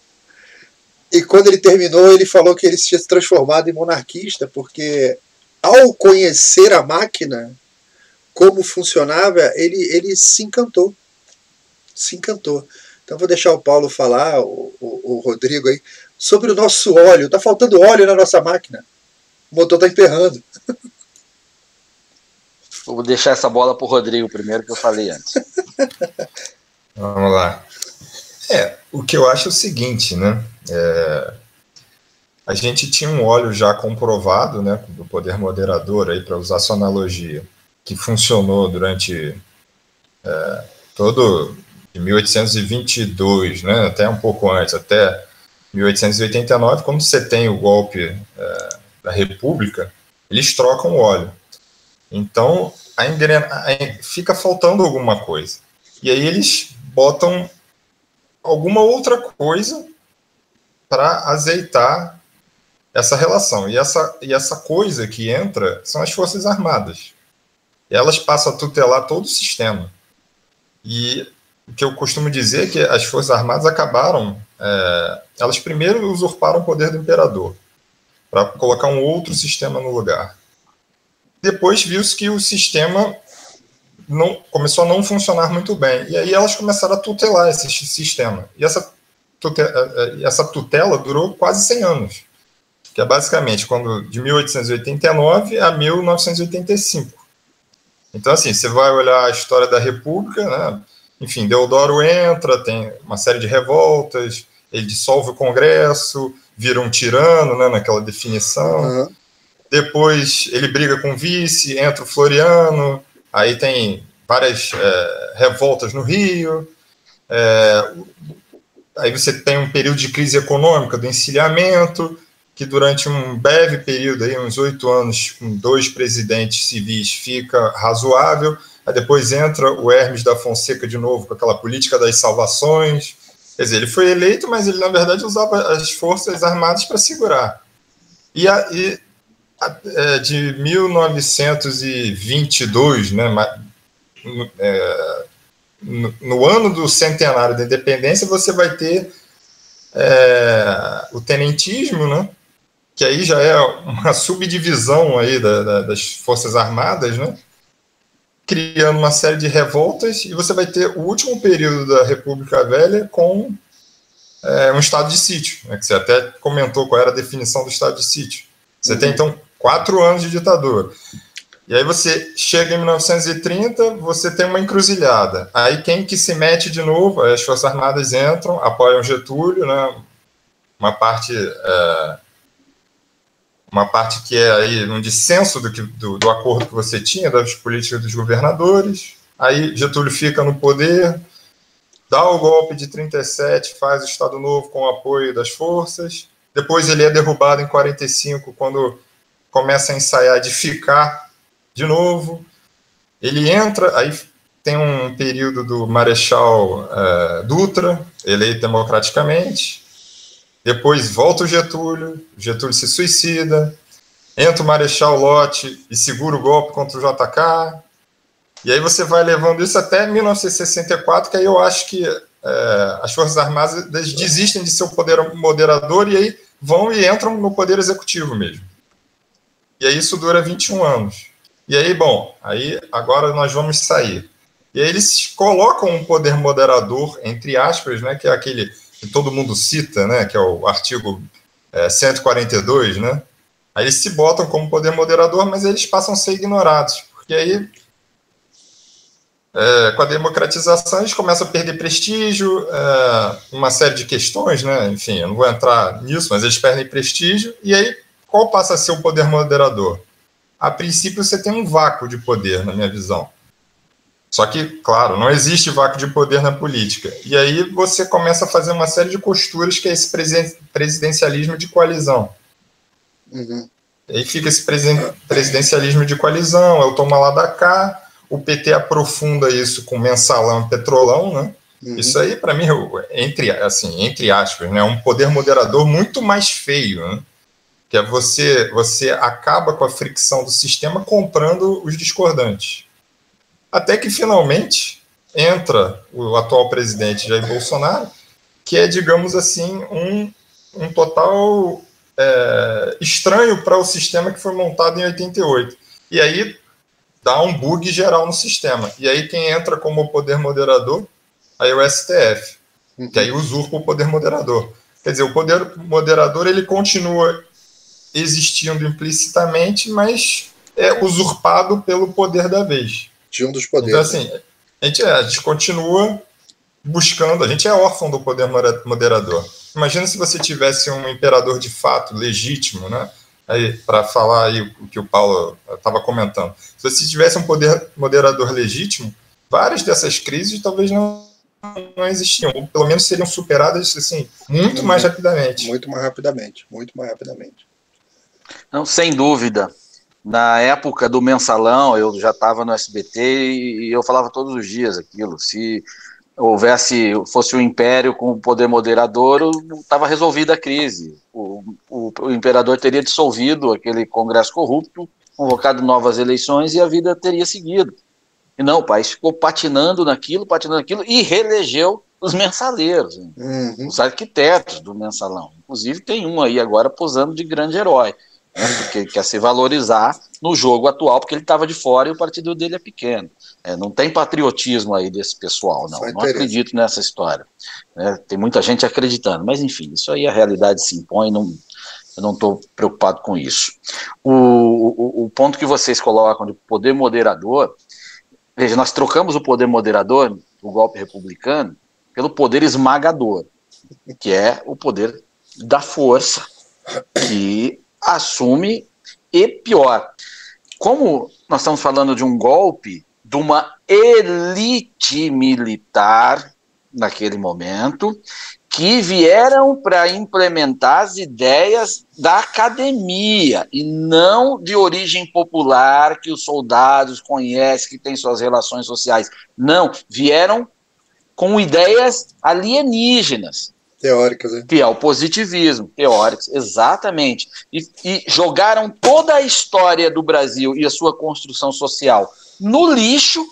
E quando ele terminou, ele falou que ele se tinha se transformado em monarquista, porque ao conhecer a máquina, como funcionava, ele se encantou. Se encantou. Então vou deixar o Paulo falar, o Rodrigo aí, sobre o nosso óleo. Está faltando óleo na nossa máquina. O motor está emperrando. Vou deixar essa bola para o Rodrigo primeiro, que eu falei antes. Vamos lá. O que eu acho é o seguinte, né? A gente tinha um óleo já comprovado, né, do poder moderador, aí, para usar sua analogia, que funcionou durante todo de 1822, né, até um pouco antes, até 1889, quando você tem o golpe da República, eles trocam o óleo. Então, fica faltando alguma coisa. E aí eles botam alguma outra coisa para azeitar essa relação. E essa coisa que entra são as Forças Armadas. E elas passam a tutelar todo o sistema. E o que eu costumo dizer é que as Forças Armadas acabaram... elas primeiro usurparam o poder do imperador para colocar um outro sistema no lugar. Depois viu-se que o sistema começou a não funcionar muito bem. E aí elas começaram a tutelar esse sistema. E essa tutela durou quase 100 anos. Que é basicamente de 1889 a 1985. Então, assim, você vai olhar a história da República, né? Enfim, Deodoro entra, tem uma série de revoltas, ele dissolve o Congresso, vira um tirano, né, naquela definição. Uhum. Depois ele briga com o vice, entra o Floriano, aí tem várias revoltas no Rio, aí você tem um período de crise econômica, do encilhamento, que durante um breve período, aí, uns 8 anos, com 2 presidentes civis, fica razoável, aí depois entra o Hermes da Fonseca de novo, com aquela política das salvações. Quer dizer, ele foi eleito, mas ele, na verdade, usava as Forças Armadas para segurar. De 1922, né, no ano do centenário da independência, você vai ter o tenentismo, né, que aí já é uma subdivisão aí das Forças Armadas, né, criando uma série de revoltas, e você vai ter o último período da República Velha com um estado de sítio, né, que você até comentou qual era a definição do estado de sítio. Você tem, então, 4 anos de ditadura. E aí você chega em 1930, você tem uma encruzilhada. Aí quem que se mete de novo? As Forças Armadas entram, apoiam Getúlio, né? Uma parte que é aí um dissenso do acordo que você tinha, das políticas dos governadores. Aí Getúlio fica no poder, dá o golpe de 37, faz o Estado Novo com o apoio das forças. Depois ele é derrubado em 45, quando começa a ensaiar de ficar de novo. Ele entra, aí tem um período do Marechal Dutra, eleito democraticamente. Depois volta o Getúlio se suicida. Entra o Marechal Lott e segura o golpe contra o JK. E aí você vai levando isso até 1964, que aí eu acho que as Forças Armadas desistem de seu poder moderador e aí vão e entram no poder executivo mesmo. E aí isso dura 21 anos. E aí, bom, aí agora nós vamos sair. E aí eles colocam um poder moderador, entre aspas, né, que é aquele que todo mundo cita, né, que é o artigo 142, né? Aí eles se botam como poder moderador, mas eles passam a ser ignorados. Porque aí, com a democratização, eles começam a perder prestígio, uma série de questões, né? Enfim, eu não vou entrar nisso, mas eles perdem prestígio. E aí, qual passa a ser o poder moderador? A princípio, você tem um vácuo de poder, na minha visão. Só que, claro, não existe vácuo de poder na política. E aí você começa a fazer uma série de costuras, que é esse presidencialismo de coalizão. Uhum. E aí fica esse presidencialismo de coalizão, é o toma lá da cá, o PT aprofunda isso com mensalão e petrolão, né? Uhum. Isso aí, para mim, entre aspas, né, é um poder moderador muito mais feio, né? Que é você acaba com a fricção do sistema comprando os discordantes. Até que, finalmente, entra o atual presidente Jair Bolsonaro, que é, digamos assim, um total estranho para o sistema que foi montado em 88. E aí dá um bug geral no sistema. E aí quem entra como poder moderador? Aí o STF, que aí usurpa o poder moderador. Quer dizer, o poder moderador ele continua existindo implicitamente, mas é usurpado pelo poder da vez. De um dos poderes. Então, assim, a gente continua buscando, a gente é órfão do poder moderador. Imagina se você tivesse um imperador de fato, legítimo, né? Para falar aí o que o Paulo estava comentando. Se você tivesse um poder moderador legítimo, várias dessas crises talvez não existiam, ou pelo menos seriam superadas assim, muito mais rapidamente. Muito mais rapidamente, muito mais rapidamente. Não, sem dúvida. Na época do Mensalão, eu já estava no SBT e eu falava todos os dias aquilo. Se fosse um império com poder moderador, estava resolvida a crise. O imperador teria dissolvido aquele congresso corrupto, convocado novas eleições e a vida teria seguido. E não, o país ficou patinando naquilo e reelegeu os mensaleiros, os arquitetos do Mensalão. Inclusive tem um aí agora posando de grande herói, né, porque quer se valorizar no jogo atual, porque ele estava de fora e o partido dele é pequeno. Não tem patriotismo aí desse pessoal, não. Não acredito nessa história. Tem muita gente acreditando, mas enfim, isso aí a realidade se impõe, eu não estou preocupado com isso. O ponto que vocês colocam de poder moderador, veja, nós trocamos o poder moderador, o golpe republicano, pelo poder esmagador, que é o poder da força, que assume, e pior, como nós estamos falando de um golpe, de uma elite militar, naquele momento, que vieram para implementar as ideias da academia e não de origem popular que os soldados conhecem, que tem suas relações sociais. Não, vieram com ideias alienígenas. Teóricas, né? Que é o positivismo, teóricos, exatamente. E jogaram toda a história do Brasil e a sua construção social no lixo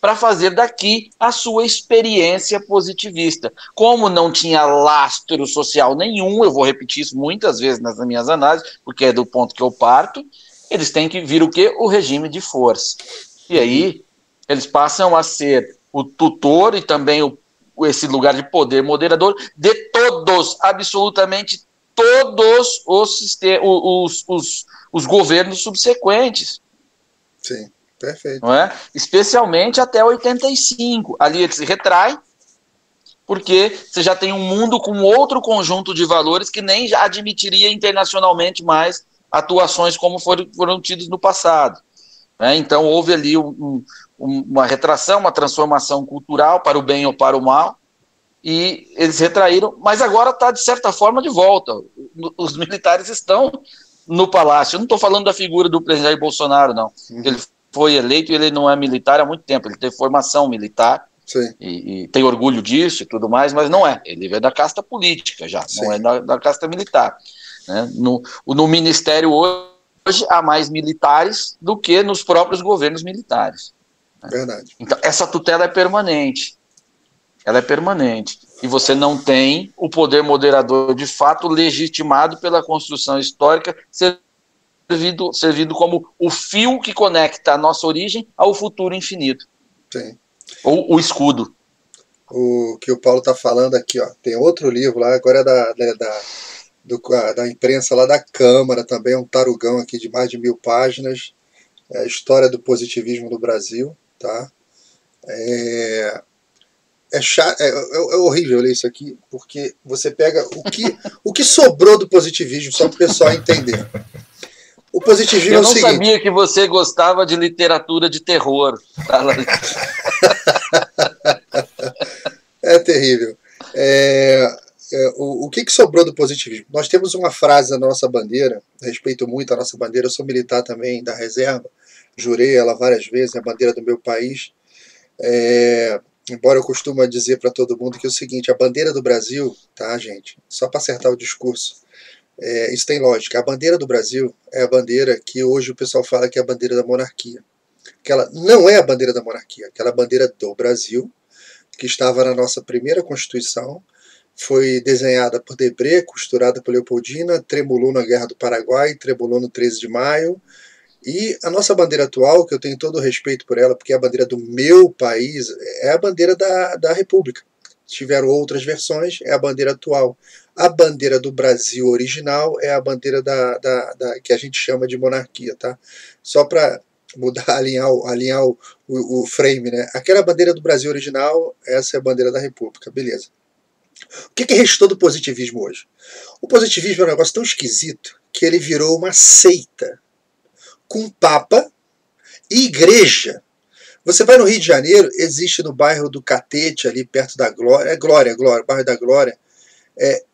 para fazer daqui a sua experiência positivista. Como não tinha lastro social nenhum, eu vou repetir isso muitas vezes nas minhas análises, porque é do ponto que eu parto, eles têm que vir o quê? O regime de força. E aí eles passam a ser o tutor e também esse lugar de poder moderador de todos, absolutamente todos os governos subsequentes. Sim. Perfeito. Não é? Especialmente até 85. Ali ele se retrai, porque você já tem um mundo com outro conjunto de valores que nem já admitiria internacionalmente mais atuações como foram tidas no passado. Então houve ali uma retração, uma transformação cultural para o bem ou para o mal, e eles retraíram, mas agora está de certa forma de volta. Os militares estão no palácio. Eu não estou falando da figura do presidente Jair Bolsonaro, não. Ele foi eleito e ele não é militar há muito tempo, ele teve formação militar e tem orgulho disso e tudo mais, mas não é, ele é da casta política já, não é da casta militar. Né? No Ministério hoje há mais militares do que nos próprios governos militares. Né? Verdade. Então essa tutela é permanente, ela é permanente, e você não tem o poder moderador de fato legitimado pela construção histórica, servido como o fio que conecta a nossa origem ao futuro infinito. Sim. Ou o escudo. O que o Paulo está falando aqui, ó, tem outro livro lá, agora é da imprensa lá da Câmara, também um tarugão aqui de mais de 1000 páginas, é a história do positivismo no Brasil, tá? É horrível ler isso aqui, porque você pega o que sobrou do positivismo, só para o pessoal entender. O positivismo eu é o não seguinte... sabia que você gostava de literatura de terror. É terrível. O que sobrou do positivismo? Nós temos uma frase na nossa bandeira, respeito muito a nossa bandeira, eu sou militar também da reserva, jurei ela várias vezes, é a bandeira do meu país. Embora eu costume dizer para todo mundo que é o seguinte, a bandeira do Brasil, tá, gente? Só para acertar o discurso, isso tem lógica. A bandeira do Brasil é a bandeira que hoje o pessoal fala que é a bandeira da monarquia. Que ela não é a bandeira da monarquia, aquela bandeira do Brasil, que estava na nossa primeira Constituição, foi desenhada por Debré, costurada por Leopoldina, tremulou na Guerra do Paraguai, tremulou no 13 de maio, e a nossa bandeira atual, que eu tenho todo o respeito por ela, porque é a bandeira do meu país, é a bandeira da República, tiveram outras versões, é a bandeira atual. A bandeira do Brasil original é a bandeira que a gente chama de monarquia, tá? Só para mudar, alinhar o frame, né? Aquela bandeira do Brasil original, essa é a bandeira da República, beleza. O que restou do positivismo hoje? O positivismo é um negócio tão esquisito que ele virou uma seita com papa e igreja. Você vai no Rio de Janeiro, existe no bairro do Catete, ali perto da Glória, bairro da Glória,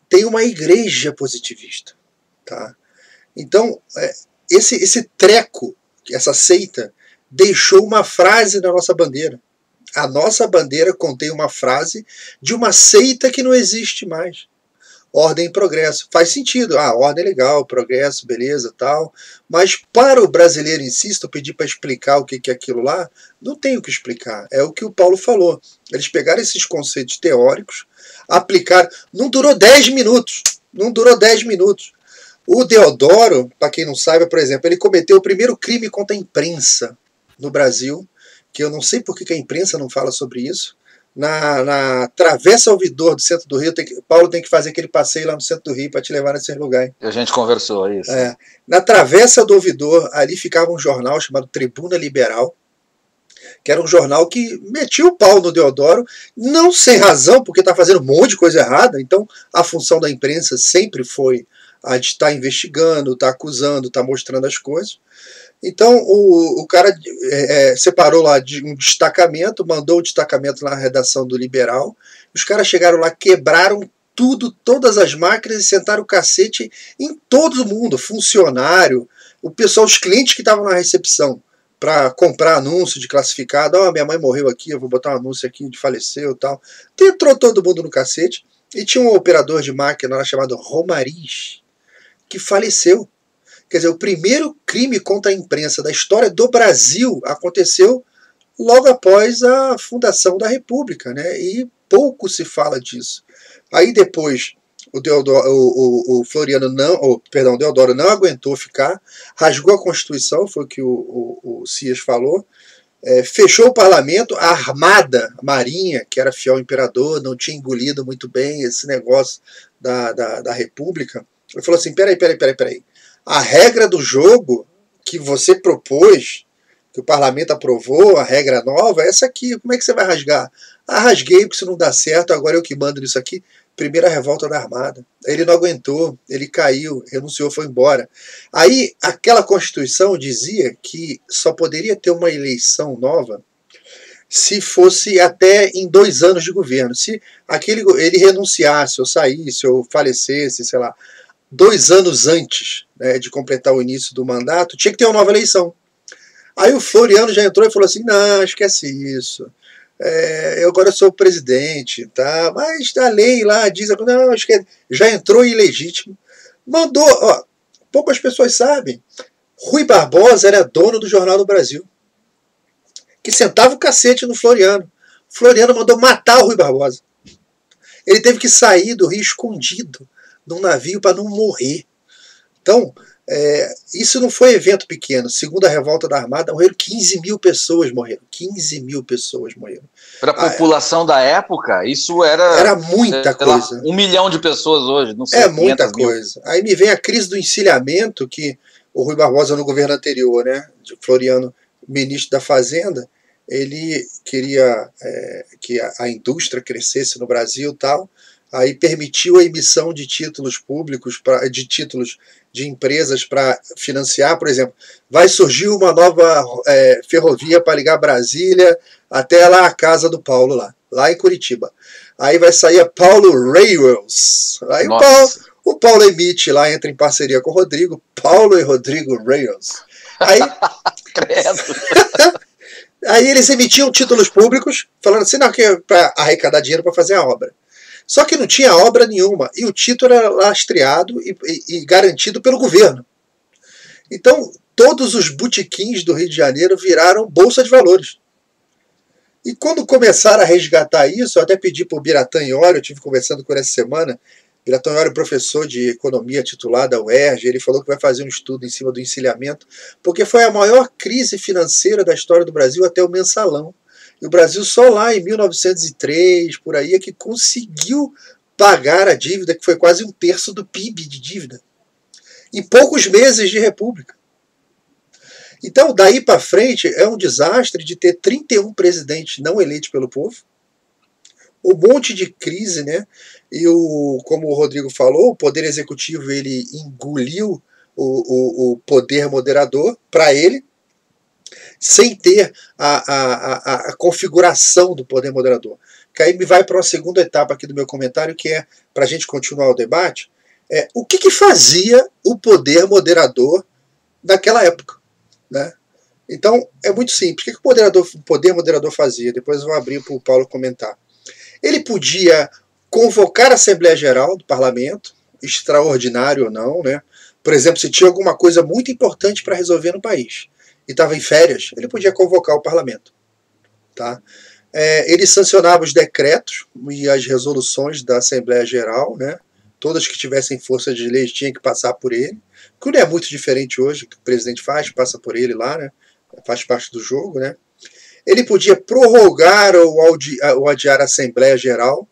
tem uma igreja positivista. Tá? Então, esse treco, essa seita, deixou uma frase na nossa bandeira. A nossa bandeira contém uma frase de uma seita que não existe mais. Ordem e progresso. Faz sentido. Ordem é legal, progresso, beleza, tal. Mas para o brasileiro em si, se eu pedir para explicar o que é aquilo lá, não tem o que explicar. É o que o Paulo falou. Eles pegaram esses conceitos teóricos, aplicaram. Não durou 10 minutos. Não durou 10 minutos. O Deodoro, para quem não sabe, por exemplo, ele cometeu o primeiro crime contra a imprensa no Brasil, que eu não sei por que a imprensa não fala sobre isso. Na Travessa Ouvidor do centro do Rio, Paulo tem que fazer aquele passeio lá no centro do Rio para te levar nesse lugar. A gente conversou isso. Na Travessa do Ouvidor, ali ficava um jornal chamado Tribuna Liberal, que era um jornal que metia o pau no Deodoro, não sem razão, porque está fazendo um monte de coisa errada. Então a função da imprensa sempre foi a de estar investigando, estar acusando, estar mostrando as coisas. Então o cara separou lá de um destacamento, mandou o destacamento na redação do Liberal. Os caras chegaram lá, quebraram tudo, todas as máquinas e sentaram o cacete em todo mundo, funcionário, o pessoal, os clientes que estavam na recepção para comprar anúncio de classificado. Minha mãe morreu aqui, eu vou botar um anúncio aqui de faleceu e tal. Entrou todo mundo no cacete. E tinha um operador de máquina lá chamado Romariz, que faleceu. Quer dizer, o primeiro crime contra a imprensa da história do Brasil aconteceu logo após a fundação da República, né? E pouco se fala disso. Aí depois o Deodoro não aguentou ficar, rasgou a Constituição, foi o que o Cias falou, fechou o parlamento, a Armada, a Marinha, que era fiel ao imperador, não tinha engolido muito bem esse negócio da República. Ele falou assim, peraí. A regra do jogo que você propôs, que o parlamento aprovou, a regra nova, é essa aqui. Como é que você vai rasgar? Rasguei, porque se não dá certo, agora eu que mando nisso aqui. Primeira revolta da Armada. Ele não aguentou, ele caiu, renunciou, foi embora. Aí, aquela Constituição dizia que só poderia ter uma eleição nova se fosse até em 2 anos de governo. Se ele renunciasse, ou saísse, ou falecesse, sei lá, 2 anos antes, né, de completar o início do mandato, tinha que ter uma nova eleição. Aí o Floriano já entrou e falou assim, não, esquece isso. Eu agora sou o presidente, tá? Mas a lei lá diz, não, esquece. Já entrou ilegítimo. Mandou, poucas pessoas sabem, Rui Barbosa era dono do Jornal do Brasil, que sentava o cacete no Floriano. Floriano mandou matar o Rui Barbosa. Ele teve que sair do Rio escondido num navio para não morrer. Então, isso não foi evento pequeno. Segundo a revolta da Armada, morreram 15 mil pessoas. 15 mil pessoas morreram. Para a população da época, isso era muita coisa. 1 milhão de pessoas hoje, não sei. Muita coisa. Aí me vem a crise do encilhamento, que o Rui Barbosa, no governo anterior, né, de Floriano, ministro da Fazenda, ele queria que a indústria crescesse no Brasil e tal. Aí permitiu a emissão de títulos públicos, de títulos de empresas para financiar, por exemplo, vai surgir uma nova ferrovia para ligar Brasília até lá a casa do Paulo, lá em Curitiba. Aí vai sair a Paulo Rails. Aí o Paulo emite lá, entra em parceria com o Rodrigo, Paulo e Rodrigo Rails. Aí, aí eles emitiam títulos públicos, falando assim, não, que é para arrecadar dinheiro para fazer a obra. Só que não tinha obra nenhuma, e o título era lastreado e garantido pelo governo. Então, todos os botequins do Rio de Janeiro viraram bolsa de valores. E quando começaram a resgatar isso, eu até pedi para o Biratã Iori, eu estive conversando com ele essa semana, Biratã Iori é professor de economia titular da UERJ, ele falou que vai fazer um estudo em cima do encilhamento, porque foi a maior crise financeira da história do Brasil até o mensalão. E o Brasil só lá em 1903, por aí, é que conseguiu pagar a dívida, que foi quase 1/3 do PIB de dívida, em poucos meses de república. Então, daí para frente, é um desastre de ter 31 presidentes não eleitos pelo povo, um monte de crise, né? E como o Rodrigo falou, o poder executivo ele engoliu o poder moderador para ele, sem ter a configuração do poder moderador. Que aí me vai para uma segunda etapa aqui do meu comentário, que é, para a gente continuar o debate, o que fazia o poder moderador naquela época, né? Então, é muito simples. O que o poder moderador fazia? Depois eu vou abrir para o Paulo comentar. Ele podia convocar a Assembleia Geral do Parlamento, extraordinário ou não, né? Por exemplo, se tinha alguma coisa muito importante para resolver no país e estava em férias, ele podia convocar o Parlamento. Tá? Ele sancionava os decretos e as resoluções da Assembleia Geral, né? Todas que tivessem força de lei tinham que passar por ele, que não é muito diferente hoje, que o presidente faz, passa por ele lá, né? Faz parte do jogo, né? Ele podia prorrogar ou adiar a Assembleia Geral.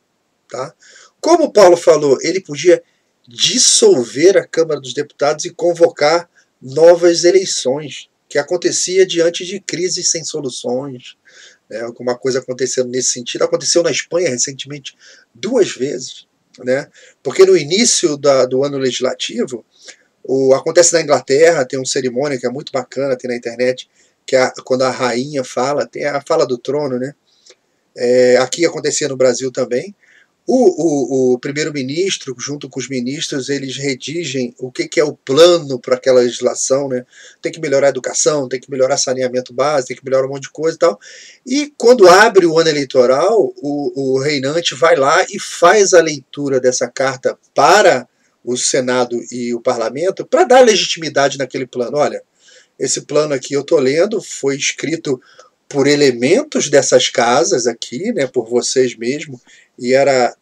Tá? Como o Paulo falou, ele podia dissolver a Câmara dos Deputados e convocar novas eleições, que acontecia diante de crises sem soluções. Né? Alguma coisa acontecendo nesse sentido. Aconteceu na Espanha recentemente 2 vezes. Né? Porque no início do ano legislativo, acontece na Inglaterra, tem uma cerimônia que é muito bacana, tem na internet, que é quando a rainha fala, tem a fala do trono, né? Aqui acontecia no Brasil também. O primeiro-ministro, junto com os ministros, eles redigem o que é o plano para aquela legislação, né? Tem que melhorar a educação, tem que melhorar saneamento básico, tem que melhorar um monte de coisa e tal. E quando abre o ano eleitoral, o reinante vai lá e faz a leitura dessa carta para o Senado e o Parlamento para dar legitimidade naquele plano. Olha, esse plano aqui eu estou lendo, foi escrito por elementos dessas casas aqui, né, por vocês mesmos, e era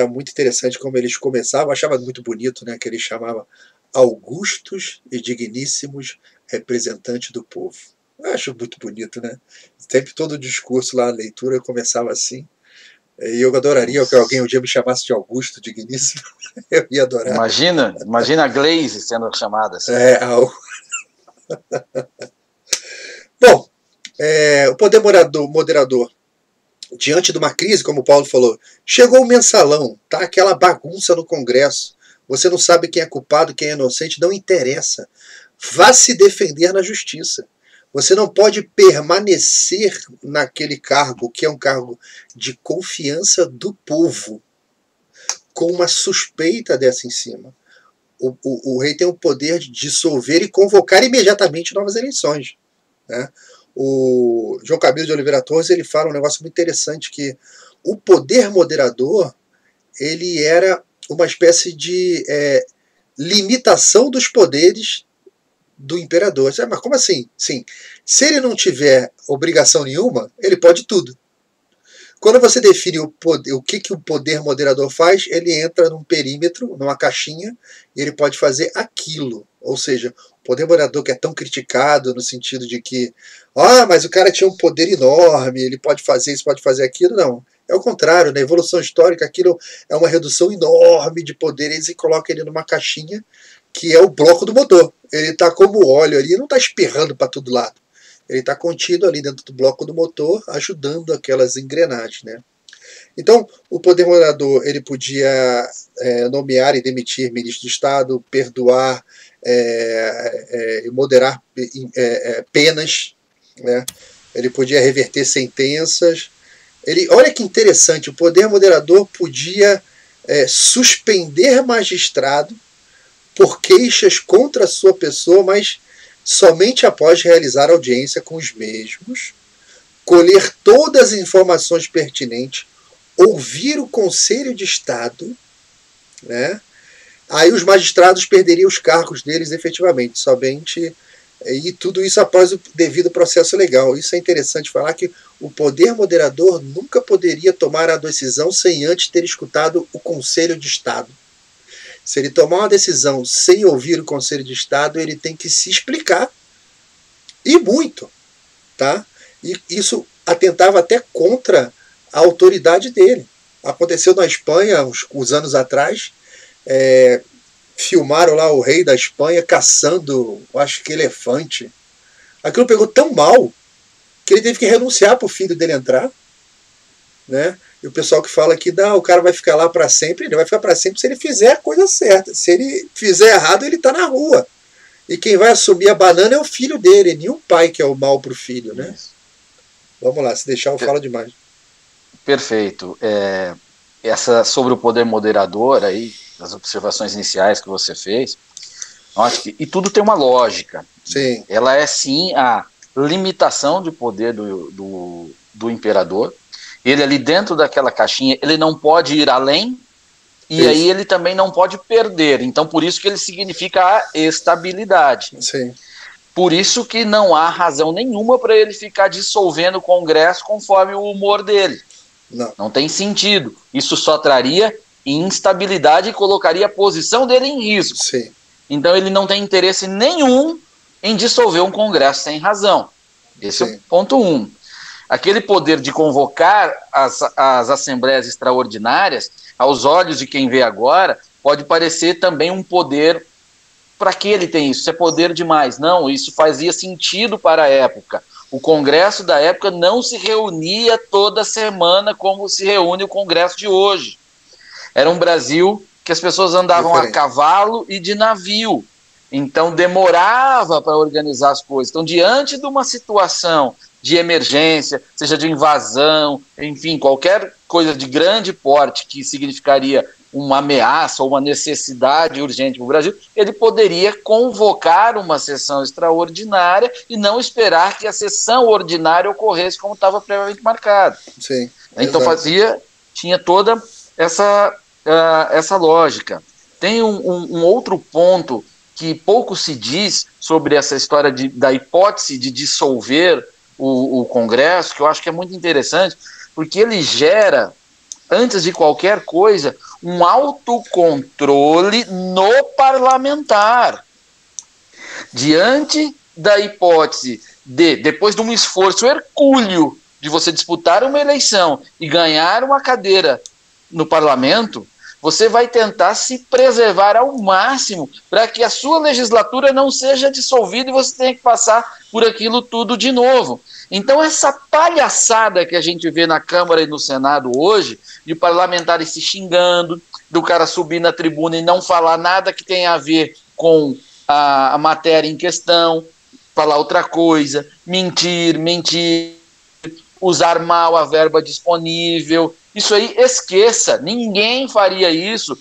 muito interessante como eles começavam, eu achava muito bonito, né, que eles chamavam augustos e digníssimos representantes do povo. Eu acho muito bonito, né? Sempre todo o discurso lá, a leitura, começava assim. E eu adoraria que alguém um dia me chamasse de Augusto Digníssimo. Eu ia adorar. Imagina a Glaze sendo chamada assim. Bom, o poder moderador, diante de uma crise, como o Paulo falou, chegou o mensalão, tá? Aquela bagunça no Congresso. Você não sabe quem é culpado, quem é inocente, não interessa. Vá se defender na justiça. Você não pode permanecer naquele cargo, que é um cargo de confiança do povo, com uma suspeita dessa em cima. O rei tem o poder de dissolver e convocar imediatamente novas eleições. Né? O João Camilo de Oliveira Torres ele fala um negócio muito interessante, que o poder moderador ele era uma espécie de limitação dos poderes do imperador. Mas como assim? Sim. Se ele não tiver obrigação nenhuma, ele pode tudo. Quando você define o que o poder moderador faz, ele entra num perímetro, numa caixinha, e ele pode fazer aquilo. Ou seja, o poder moderador que é tão criticado no sentido de que mas o cara tinha um poder enorme, ele pode fazer isso, pode fazer aquilo. Não. É o contrário, na evolução histórica, aquilo é uma redução enorme de poderes e coloca ele numa caixinha que é o bloco do motor. Ele está como óleo ali, não está esperrando para todo lado. Ele está contido ali dentro do bloco do motor, ajudando aquelas engrenagens. Né? Então, o poder moderador ele podia nomear e demitir ministro de Estado, perdoar e moderar penas. Né? Ele podia reverter sentenças. Olha que interessante, o poder moderador podia suspender magistrado por queixas contra a sua pessoa, mas somente após realizar audiência com os mesmos, colher todas as informações pertinentes, ouvir o Conselho de Estado, né? Aí os magistrados perderiam os cargos deles efetivamente, somente, e tudo isso após o devido processo legal. Isso é interessante falar, que o poder moderador nunca poderia tomar a decisão sem antes ter escutado o Conselho de Estado. Se ele tomar uma decisão sem ouvir o Conselho de Estado, ele tem que se explicar. E muito. Tá? E isso atentava até contra a autoridade dele. Aconteceu na Espanha, uns anos atrás, filmaram lá o rei da Espanha caçando, acho que elefante. Aquilo pegou tão mal que ele teve que renunciar para o filho dele entrar, né? E o pessoal que fala que não, o cara vai ficar lá para sempre, ele vai ficar para sempre se ele fizer a coisa certa. Se ele fizer errado, ele está na rua. E quem vai assumir a banana é o filho dele, nem o pai que é o mal para o filho, né? Isso. Vamos lá, se deixar eu falo demais. Perfeito. Essa sobre o poder moderador aí, as observações iniciais que você fez, acho que, e tudo tem uma lógica. Sim. Ela é sim a limitação de poder do imperador. Ele ali dentro daquela caixinha, ele não pode ir além, e isso. Aí ele também não pode perder. Então, por isso que ele significa a estabilidade. Sim. Por isso que não há razão nenhuma para ele ficar dissolvendo o Congresso conforme o humor dele. Não tem sentido. Isso só traria instabilidade e colocaria a posição dele em risco. Sim. Então, ele não tem interesse nenhum em dissolver um Congresso sem razão. Esse Sim. É o ponto 1. Aquele poder de convocar as assembleias extraordinárias, aos olhos de quem vê agora, pode parecer também um poder. Para que ele tem isso? Isso é poder demais. Não, isso fazia sentido para a época. O Congresso da época não se reunia toda semana como se reúne o Congresso de hoje. Era um Brasil que as pessoas andavam a cavalo e de navio. Então demorava para organizar as coisas. Então, diante de uma situação de emergência, seja de invasão, enfim, qualquer coisa de grande porte que significaria uma ameaça ou uma necessidade urgente para o Brasil, ele poderia convocar uma sessão extraordinária e não esperar que a sessão ordinária ocorresse como estava previamente marcado. Sim, então tinha toda essa lógica. Tem um outro ponto que pouco se diz sobre essa história da hipótese de dissolver o Congresso, que eu acho que é muito interessante, porque ele gera, antes de qualquer coisa, um autocontrole no parlamentar. Diante da hipótese depois de um esforço hercúleo de você disputar uma eleição e ganhar uma cadeira no parlamento, você vai tentar se preservar ao máximo para que a sua legislatura não seja dissolvida e você tenha que passar por aquilo tudo de novo. Então, essa palhaçada que a gente vê na Câmara e no Senado hoje, de parlamentares se xingando, do cara subir na tribuna e não falar nada que tenha a ver com a matéria em questão, falar outra coisa, mentir, usar mal a verba disponível. Isso aí, esqueça, ninguém faria isso,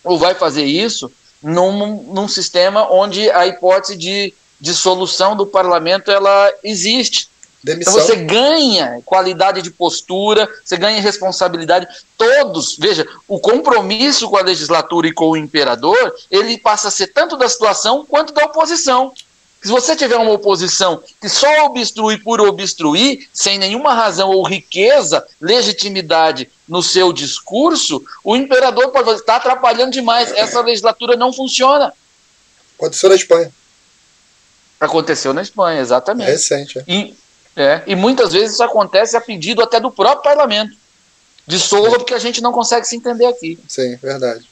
ou vai fazer isso, num sistema onde a hipótese de dissolução do parlamento, ela existe. Demissão. Então você ganha qualidade de postura, você ganha responsabilidade, todos, veja, o compromisso com a legislatura e com o imperador, ele passa a ser tanto da situação quanto da oposição. Se você tiver uma oposição que só obstrui por obstruir, sem nenhuma razão ou riqueza, legitimidade no seu discurso, o imperador pode estar atrapalhando demais. Essa legislatura não funciona. Aconteceu na Espanha. Aconteceu na Espanha, exatamente. É recente. E muitas vezes isso acontece a pedido até do próprio parlamento. Dissolva porque a gente não consegue se entender aqui. Sim, verdade.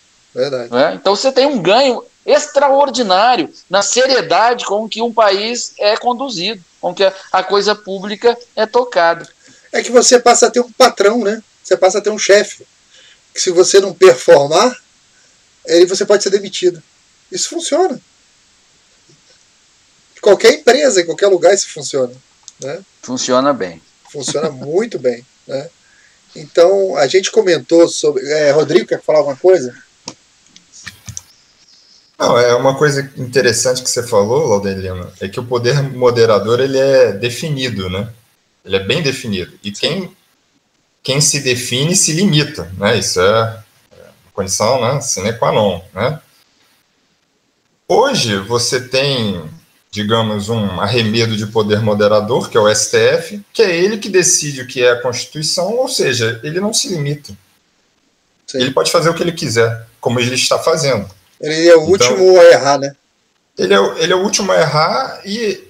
Então você tem um ganho extraordinário na seriedade com que um país é conduzido, com que a coisa pública é tocada. É que você passa a ter um patrão, né? Você passa a ter um chefe. Que se você não performar, você pode ser demitido. Isso funciona. Em qualquer empresa, em qualquer lugar isso funciona. Né? Funciona bem. Funciona muito bem. Né? Então, a gente comentou sobre... Rodrigo, quer falar alguma coisa? Não, é uma coisa interessante que você falou, Laudelino, é que o poder moderador ele é definido, né? Ele é bem definido. E quem se define se limita, né? Isso é uma condição, né, sine qua non, né? Hoje você tem, digamos, um arremedo de poder moderador, que é o STF, que é ele que decide o que é a Constituição, ou seja, ele não se limita. Sim. Ele pode fazer o que ele quiser, como ele está fazendo. Ele é o último a errar, né? Ele é o último a errar e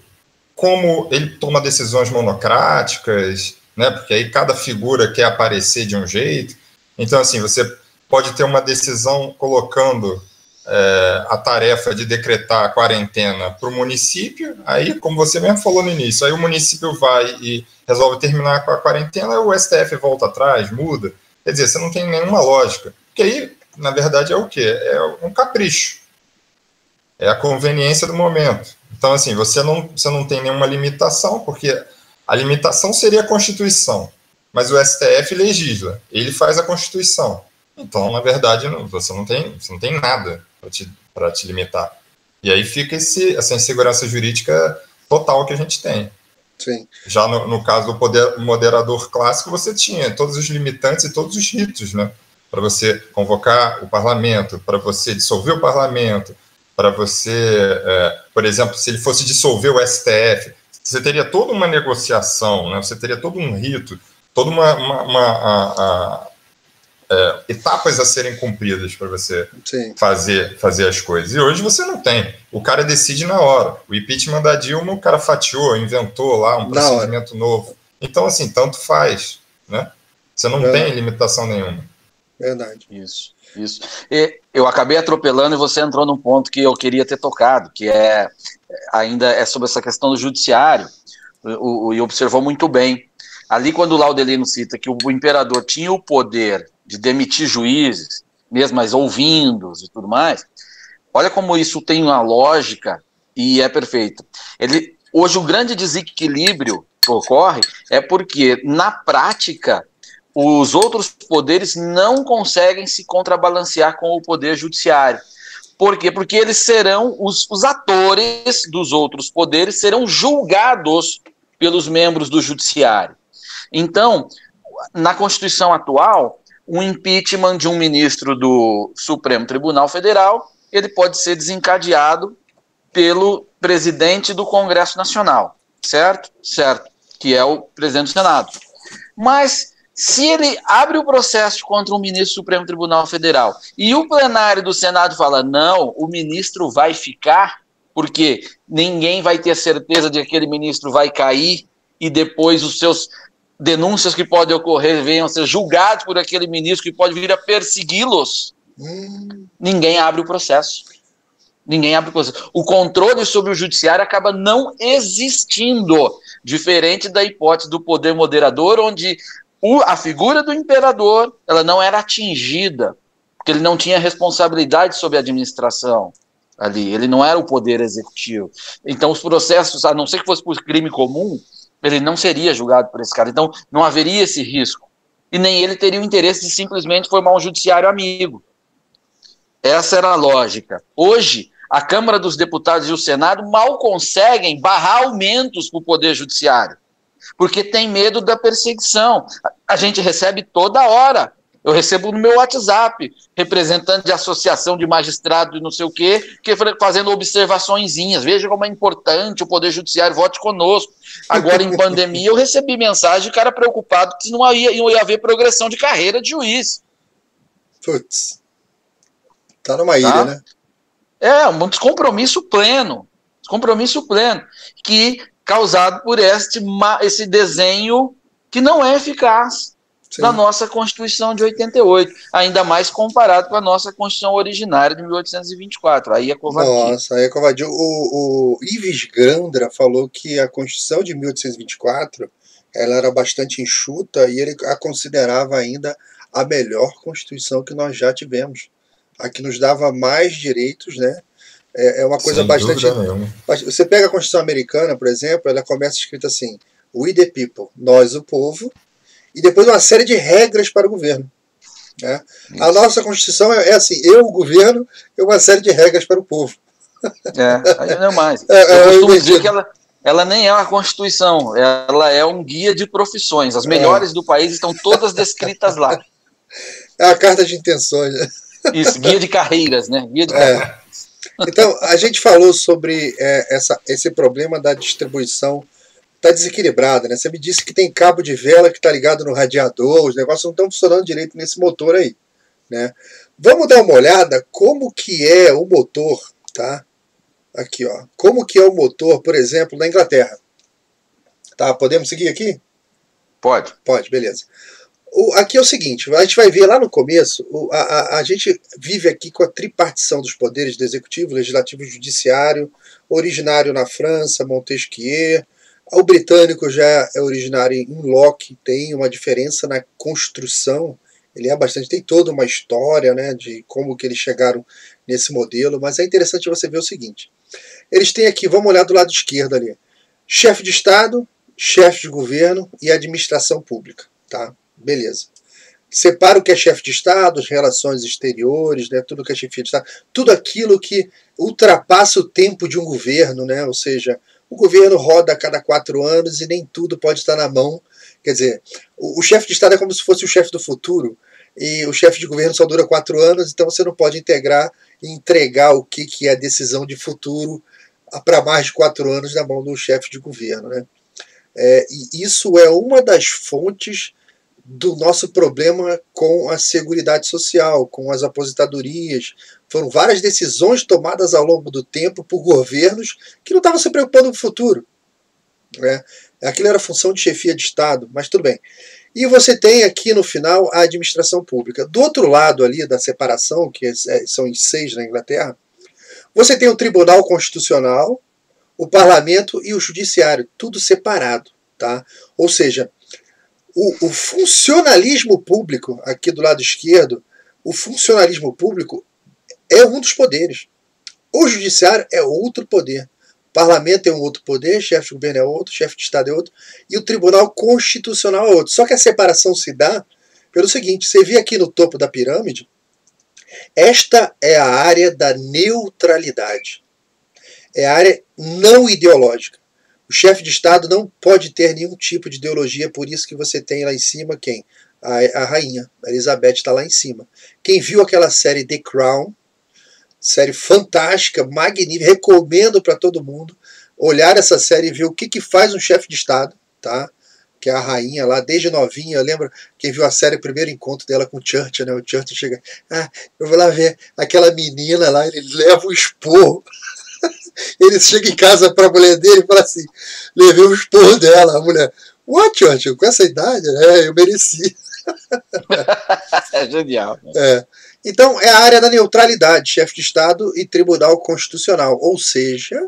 como ele toma decisões monocráticas, né? Porque aí cada figura quer aparecer de um jeito. Então, assim, você pode ter uma decisão colocando a tarefa de decretar a quarentena para o município, aí, como você mesmo falou no início, aí o município vai e resolve terminar com a quarentena, o STF volta atrás, muda. Quer dizer, você não tem nenhuma lógica. Porque aí, na verdade, é o quê? É um capricho. É a conveniência do momento. Então, assim, você não tem nenhuma limitação, porque a limitação seria a Constituição, mas o STF legisla, ele faz a Constituição. Então, na verdade, você não tem nada para te limitar. E aí fica essa insegurança jurídica total que a gente tem. Sim. Já no caso do poder moderador clássico, você tinha todos os limitantes e todos os ritos, né? Para você convocar o parlamento, para você dissolver o parlamento, para você, por exemplo, se ele fosse dissolver o STF, você teria toda uma negociação, né? Você teria todo um rito, toda etapas a serem cumpridas para você fazer as coisas. E hoje você não tem. O cara decide na hora. O impeachment da Dilma, o cara fatiou, inventou lá um procedimento novo. Então, assim, tanto faz, né? Você não tem limitação nenhuma. Verdade. Isso. E eu acabei atropelando e você entrou num ponto que eu queria ter tocado, que ainda é sobre essa questão do judiciário, e observou muito bem. Ali, quando o Laudelino cita que o imperador tinha o poder de demitir juízes, mesmo mas ouvindo-os e tudo mais, olha como isso tem uma lógica e é perfeito. Hoje, o grande desequilíbrio que ocorre é porque, na prática, os outros poderes não conseguem se contrabalancear com o poder judiciário. Por quê? Porque eles serão, os atores dos outros poderes serão julgados pelos membros do judiciário. Então, na Constituição atual, o impeachment de um ministro do Supremo Tribunal Federal, ele pode ser desencadeado pelo presidente do Congresso Nacional, certo? Certo, que é o presidente do Senado. Mas, se ele abre o processo contra um ministro do Supremo Tribunal Federal e o plenário do Senado fala, não, o ministro vai ficar, porque ninguém vai ter certeza de que aquele ministro vai cair e depois os seus denúncias que podem ocorrer venham a ser julgados por aquele ministro que pode vir a persegui-los, ninguém abre o processo. O controle sobre o judiciário acaba não existindo, diferente da hipótese do poder moderador, onde a figura do imperador ela não era atingida, porque ele não tinha responsabilidade sobre a administração ali, ele não era o poder executivo. Então os processos, a não ser que fosse por crime comum, ele não seria julgado por esse cara, então não haveria esse risco. E nem ele teria o interesse de simplesmente formar um judiciário amigo. Essa era a lógica. Hoje, a Câmara dos Deputados e o Senado mal conseguem barrar aumentos para o Poder Judiciário, porque tem medo da perseguição. A gente recebe toda hora. Eu recebo no meu WhatsApp, representante de associação de magistrados e não sei o quê, que fazendo observaçõezinhas. Veja como é importante o Poder Judiciário, vote conosco. Agora, em pandemia, eu recebi mensagem de cara preocupado que não ia haver progressão de carreira de juiz. Putz. Tá numa ilha, né? É, um descompromisso pleno. Que causado por esse desenho que não é eficaz. Sim. Da nossa Constituição de 88, ainda mais comparado com a nossa Constituição originária de 1824. Aí é covardia. Nossa, aí é covardia. O Ives Grandra falou que a Constituição de 1824 ela era bastante enxuta e ele a considerava ainda a melhor Constituição que nós já tivemos. A que nos dava mais direitos, né? É uma coisa bastante... Você pega a Constituição americana, por exemplo, ela começa escrita assim, we the people, nós o povo, e depois uma série de regras para o governo. Né? A nossa Constituição é assim, eu, o governo, e uma série de regras para o povo. Aí não é mais. Eu costumo dizer que ela nem é uma Constituição, ela é um guia de profissões. As melhores do país estão todas descritas lá. É a carta de intenções. Isso, guia de carreiras, né? Guia de carreiras. Então, a gente falou sobre esse problema da distribuição. Está desequilibrada, né? Você me disse que tem cabo de vela que está ligado no radiador, os negócios não estão funcionando direito nesse motor aí, né? Vamos dar uma olhada como que é o motor, tá? Aqui, ó. Como que é o motor, por exemplo, na Inglaterra. Tá? Podemos seguir aqui? Pode. Pode, beleza. Aqui é o seguinte, a gente vai ver lá no começo, a gente vive aqui com a tripartição dos poderes do executivo, legislativo e judiciário, originário na França, Montesquieu. O britânico já é originário em Locke, tem uma diferença na construção, ele é bastante, tem toda uma história, né, de como que eles chegaram nesse modelo, mas é interessante você ver o seguinte, eles têm aqui, vamos olhar do lado esquerdo ali, chefe de Estado, chefe de governo e administração pública, tá? Beleza. Separa o que é chefe de Estado, as relações exteriores, né, tudo que é chefia de Estado, tudo aquilo que ultrapassa o tempo de um governo, né, ou seja, o governo roda a cada 4 anos e nem tudo pode estar na mão. Quer dizer, o chefe de Estado é como se fosse o chefe do futuro e o chefe de governo só dura 4 anos, então você não pode integrar e entregar o que é a decisão de futuro para mais de 4 anos na mão do chefe de governo, né? E isso é uma das fontes do nosso problema com a Seguridade Social, com as aposentadorias. Foram várias decisões tomadas ao longo do tempo por governos que não estavam se preocupando com o futuro, né? Aquilo era função de chefia de Estado, mas tudo bem. E você tem aqui no final a administração pública. Do outro lado ali da separação, que são os 6 na Inglaterra, você tem o Tribunal Constitucional, o Parlamento e o Judiciário, tudo separado, tá? Ou seja, o funcionalismo público, aqui do lado esquerdo, o funcionalismo público é um dos poderes. O Judiciário é outro poder. O Parlamento é um outro poder, chefe de governo é outro, chefe de Estado é outro, e o Tribunal Constitucional é outro. Só que a separação se dá pelo seguinte, você vê aqui no topo da pirâmide, esta é a área da neutralidade. É a área não ideológica. O chefe de Estado não pode ter nenhum tipo de ideologia, por isso que você tem lá em cima quem? A rainha, a Elizabeth está lá em cima. Quem viu aquela série The Crown, série fantástica, magnífica, recomendo para todo mundo olhar essa série e ver o que faz um chefe de Estado, tá? Que é a rainha lá, desde novinha. Eu lembro, quem viu a série, o primeiro encontro dela com o Churchill, né? O Churchill chega, eu vou lá ver aquela menina lá, ele leva um esporro. Ele chega em casa para a mulher dele e fala assim, levei um esporro dela. A mulher, what, Churchill? Com essa idade? Eu mereci. É genial. Então, é a área da neutralidade, chefe de Estado e Tribunal Constitucional. Ou seja,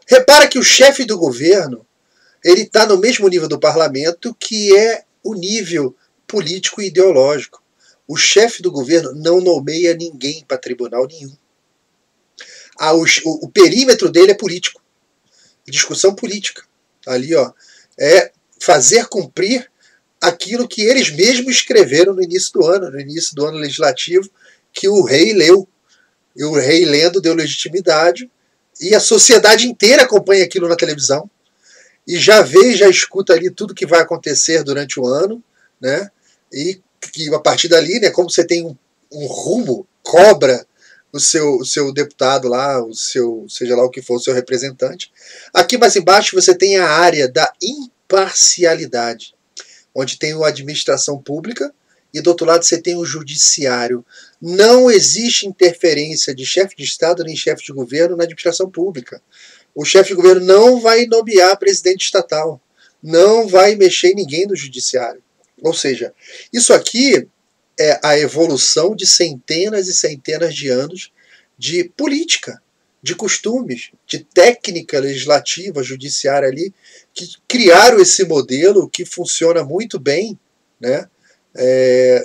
repara que o chefe do governo, ele está no mesmo nível do parlamento, que é o nível político e ideológico. O chefe do governo não nomeia ninguém para tribunal nenhum. O perímetro dele é político. Discussão política. Ali, ó, é fazer cumprir aquilo que eles mesmos escreveram no início do ano legislativo, que o rei leu. E o rei lendo deu legitimidade, e a sociedade inteira acompanha aquilo na televisão, e já vê e já escuta ali tudo que vai acontecer durante o ano, né? E que a partir dali, né, como você tem um rumo, cobra o seu deputado lá, seja lá o que for, o seu representante. Aqui mais embaixo você tem a área da imparcialidade, onde tem a administração pública, e do outro lado você tem o judiciário. Não existe interferência de chefe de Estado nem chefe de governo na administração pública. O chefe de governo não vai nomear presidente estatal, não vai mexer em ninguém do judiciário. Ou seja, isso aqui é a evolução de centenas e centenas de anos de política, de costumes, de técnica legislativa, judiciária ali, que criaram esse modelo que funciona muito bem, né?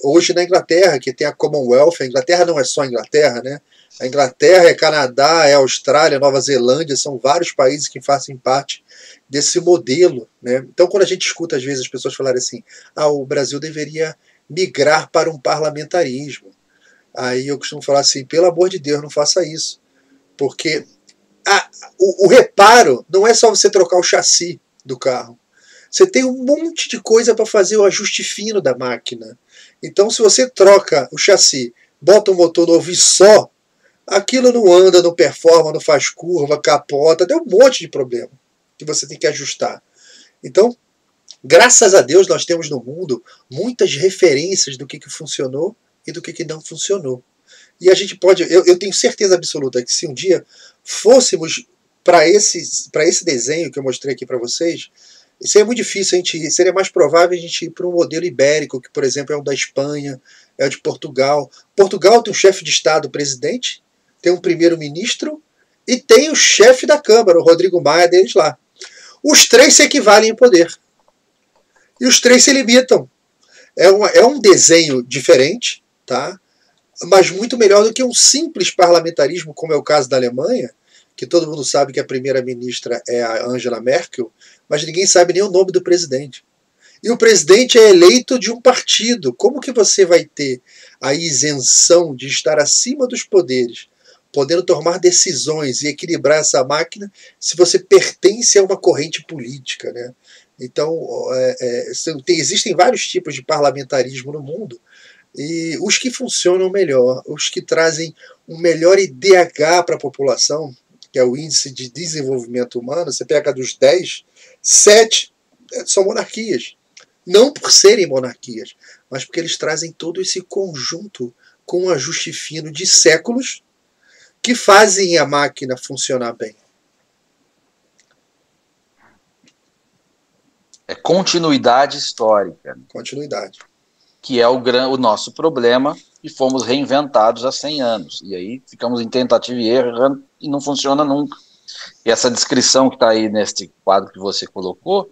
Hoje na Inglaterra, que tem a Commonwealth. A Inglaterra não é só a Inglaterra, né? A Inglaterra é Canadá, é Austrália, Nova Zelândia, são vários países que fazem parte desse modelo, né? Então, quando a gente escuta às vezes as pessoas falarem assim, o Brasil deveria migrar para um parlamentarismo, aí eu costumo falar assim, pelo amor de Deus, não faça isso, porque o reparo não é só você trocar o chassi do carro. Você tem um monte de coisa para fazer o ajuste fino da máquina. Então, se você troca o chassi, bota um motor novo e só, aquilo não anda, não performa, não faz curva, capota, tem um monte de problema que você tem que ajustar. Então, graças a Deus, nós temos no mundo muitas referências do que funcionou e do que não funcionou. E a gente pode, eu tenho certeza absoluta que se um dia fôssemos para esse desenho que eu mostrei aqui para vocês, Isso é muito difícil a gente ir. Seria mais provável a gente ir para um modelo ibérico, que, por exemplo, é o da Espanha, é o de Portugal. Portugal tem um chefe de Estado, o presidente, tem um primeiro-ministro e tem o chefe da Câmara, o Rodrigo Maia, deles lá. Os três se equivalem em poder. E os três se limitam. É um desenho diferente, tá? Mas muito melhor do que um simples parlamentarismo, como é o caso da Alemanha, que todo mundo sabe que a primeira-ministra é a Angela Merkel, mas ninguém sabe nem o nome do presidente. E o presidente é eleito de um partido. Como que você vai ter a isenção de estar acima dos poderes, podendo tomar decisões e equilibrar essa máquina, se você pertence a uma corrente política, né? Então, existem vários tipos de parlamentarismo no mundo, e os que funcionam melhor, os que trazem um melhor IDH para a população, que é o Índice de Desenvolvimento Humano, você pega dos 10, 7 são monarquias. Não por serem monarquias, mas porque eles trazem todo esse conjunto com um ajuste fino de séculos que fazem a máquina funcionar bem. É continuidade histórica. Continuidade. Que é o nosso problema, e fomos reinventados há 100 anos. E aí ficamos em tentativa e erro e não funciona nunca. E essa descrição que está aí neste quadro que você colocou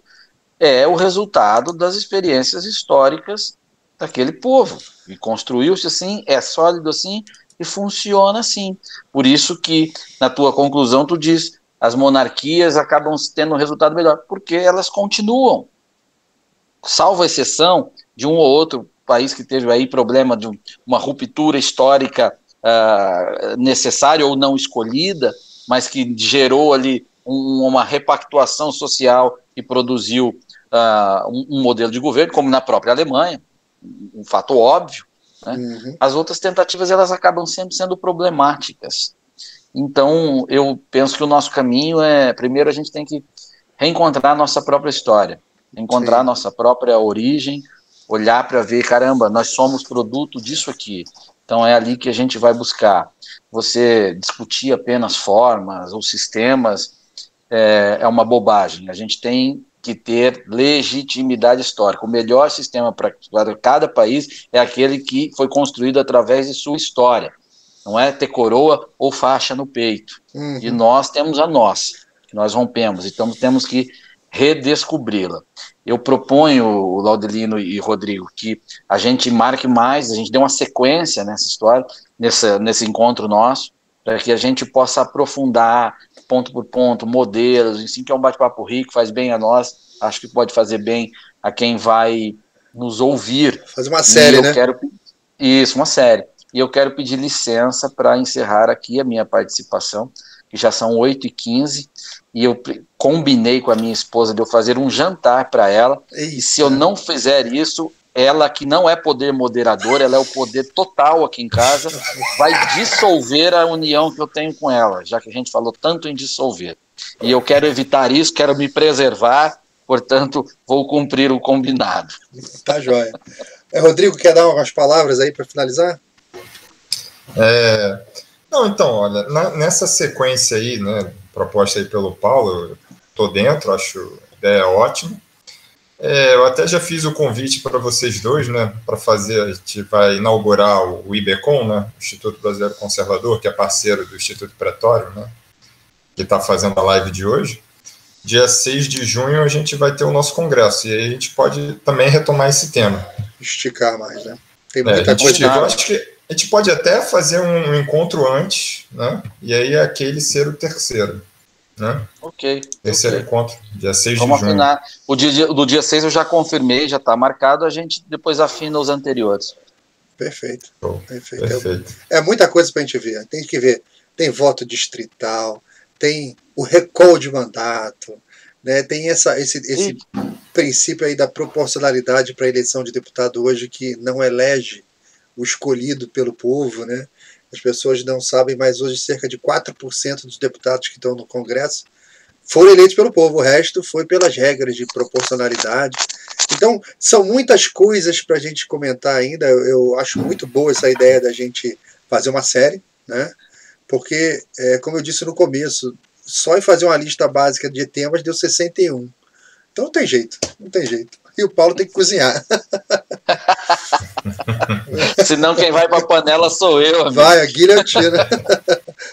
é o resultado das experiências históricas daquele povo. E construiu-se assim, é sólido assim e funciona assim. Por isso que, na tua conclusão, tu diz as monarquias acabam tendo um resultado melhor, porque elas continuam. Salvo a exceção de um ou outro país que teve aí problema de uma ruptura histórica necessária ou não escolhida, mas que gerou ali uma repactuação social e produziu um modelo de governo, como na própria Alemanha, um fato óbvio, né? Uhum. As outras tentativas elas acabam sempre sendo problemáticas. Então, eu penso que o nosso caminho primeiro a gente tem que reencontrar a nossa própria história, encontrar a nossa própria origem, olhar para ver, caramba, nós somos produto disso aqui. Então é ali que a gente vai buscar. Você discutir apenas formas ou sistemas é uma bobagem. A gente tem que ter legitimidade histórica. O melhor sistema para cada país é aquele que foi construído através de sua história. Não é ter coroa ou faixa no peito. Uhum. E nós temos a nossa, que nós rompemos. Então temos que redescobri-la. Eu proponho, Laudelino e Rodrigo, que a gente marque mais, a gente dê uma sequência nessa história, nesse encontro nosso, para que a gente possa aprofundar ponto por ponto, modelos, assim, que é um bate-papo rico, faz bem a nós, acho que pode fazer bem a quem vai nos ouvir. Fazer uma série, né? Isso, uma série. E eu quero pedir licença para encerrar aqui a minha participação, que já são 8h15, e eu combinei com a minha esposa de eu fazer um jantar para ela, e se eu não fizer isso, ela, que não é poder moderador, ela é o poder total aqui em casa, vai dissolver a união que eu tenho com ela, já que a gente falou tanto em dissolver. E eu quero evitar isso, quero me preservar, portanto, vou cumprir o combinado. Tá joia. Rodrigo, quer dar umas palavras aí para finalizar? Não, então, olha, nessa sequência aí, né, proposta aí pelo Paulo, eu tô dentro, acho a ideia ótima. Eu até já fiz o convite para vocês dois, né, para fazer, a gente vai inaugurar o IBCOM, né, o Instituto Brasileiro Conservador, que é parceiro do Instituto Pretório, né, que está fazendo a live de hoje. Dia 6 de junho a gente vai ter o nosso congresso, e aí a gente pode também retomar esse tema. Esticar mais, né? Tem muita coisa. Eu acho que a gente pode até fazer um encontro antes, né, e aí aquele ser o terceiro. Né? Ok. Terceiro encontro, dia 6 Vamos de junho. afinar. Do dia 6 eu já confirmei, já está marcado, a gente depois afina os anteriores. Perfeito. Perfeito. É muita coisa para a gente ver. Tem que ver. Tem voto distrital, tem o recall de mandato, né? Tem esse princípio aí da proporcionalidade para a eleição de deputado hoje, que não elege o escolhido pelo povo, né? As pessoas não sabem, mas hoje cerca de 4% dos deputados que estão no Congresso foram eleitos pelo povo. O resto foi pelas regras de proporcionalidade. Então, são muitas coisas para a gente comentar ainda. Eu acho muito boa essa ideia da gente fazer uma série, né? Porque, como eu disse no começo, só em fazer uma lista básica de temas deu 61. Então não tem jeito, não tem jeito. E o Paulo tem que cozinhar. Senão quem vai para a panela sou eu, amigo. Vai, a guilhotina.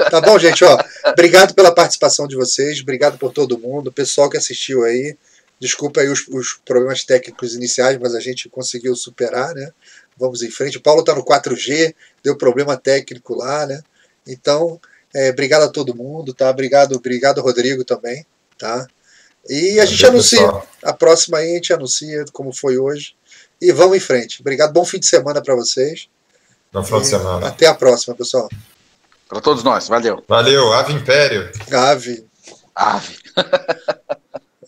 Tá bom, gente? Ó, obrigado pela participação de vocês, obrigado por todo mundo, o pessoal que assistiu aí. Desculpa aí os problemas técnicos iniciais, mas a gente conseguiu superar, né? Vamos em frente. O Paulo tá no 4G, deu problema técnico lá, né? Então, obrigado a todo mundo, tá? Obrigado, Rodrigo, também, tá? E a gente anuncia. Pessoal. A próxima aí a gente anuncia como foi hoje. E vamos em frente. Obrigado, bom fim de semana para vocês. Bom final de semana. Até a próxima, pessoal. Para todos nós, valeu. Valeu, Ave Império. Ave.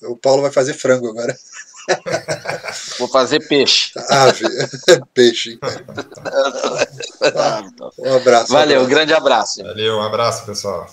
O Paulo vai fazer frango agora. Vou fazer peixe. Ave. Peixe. Um abraço. Valeu, um grande abraço. Valeu, um abraço, pessoal.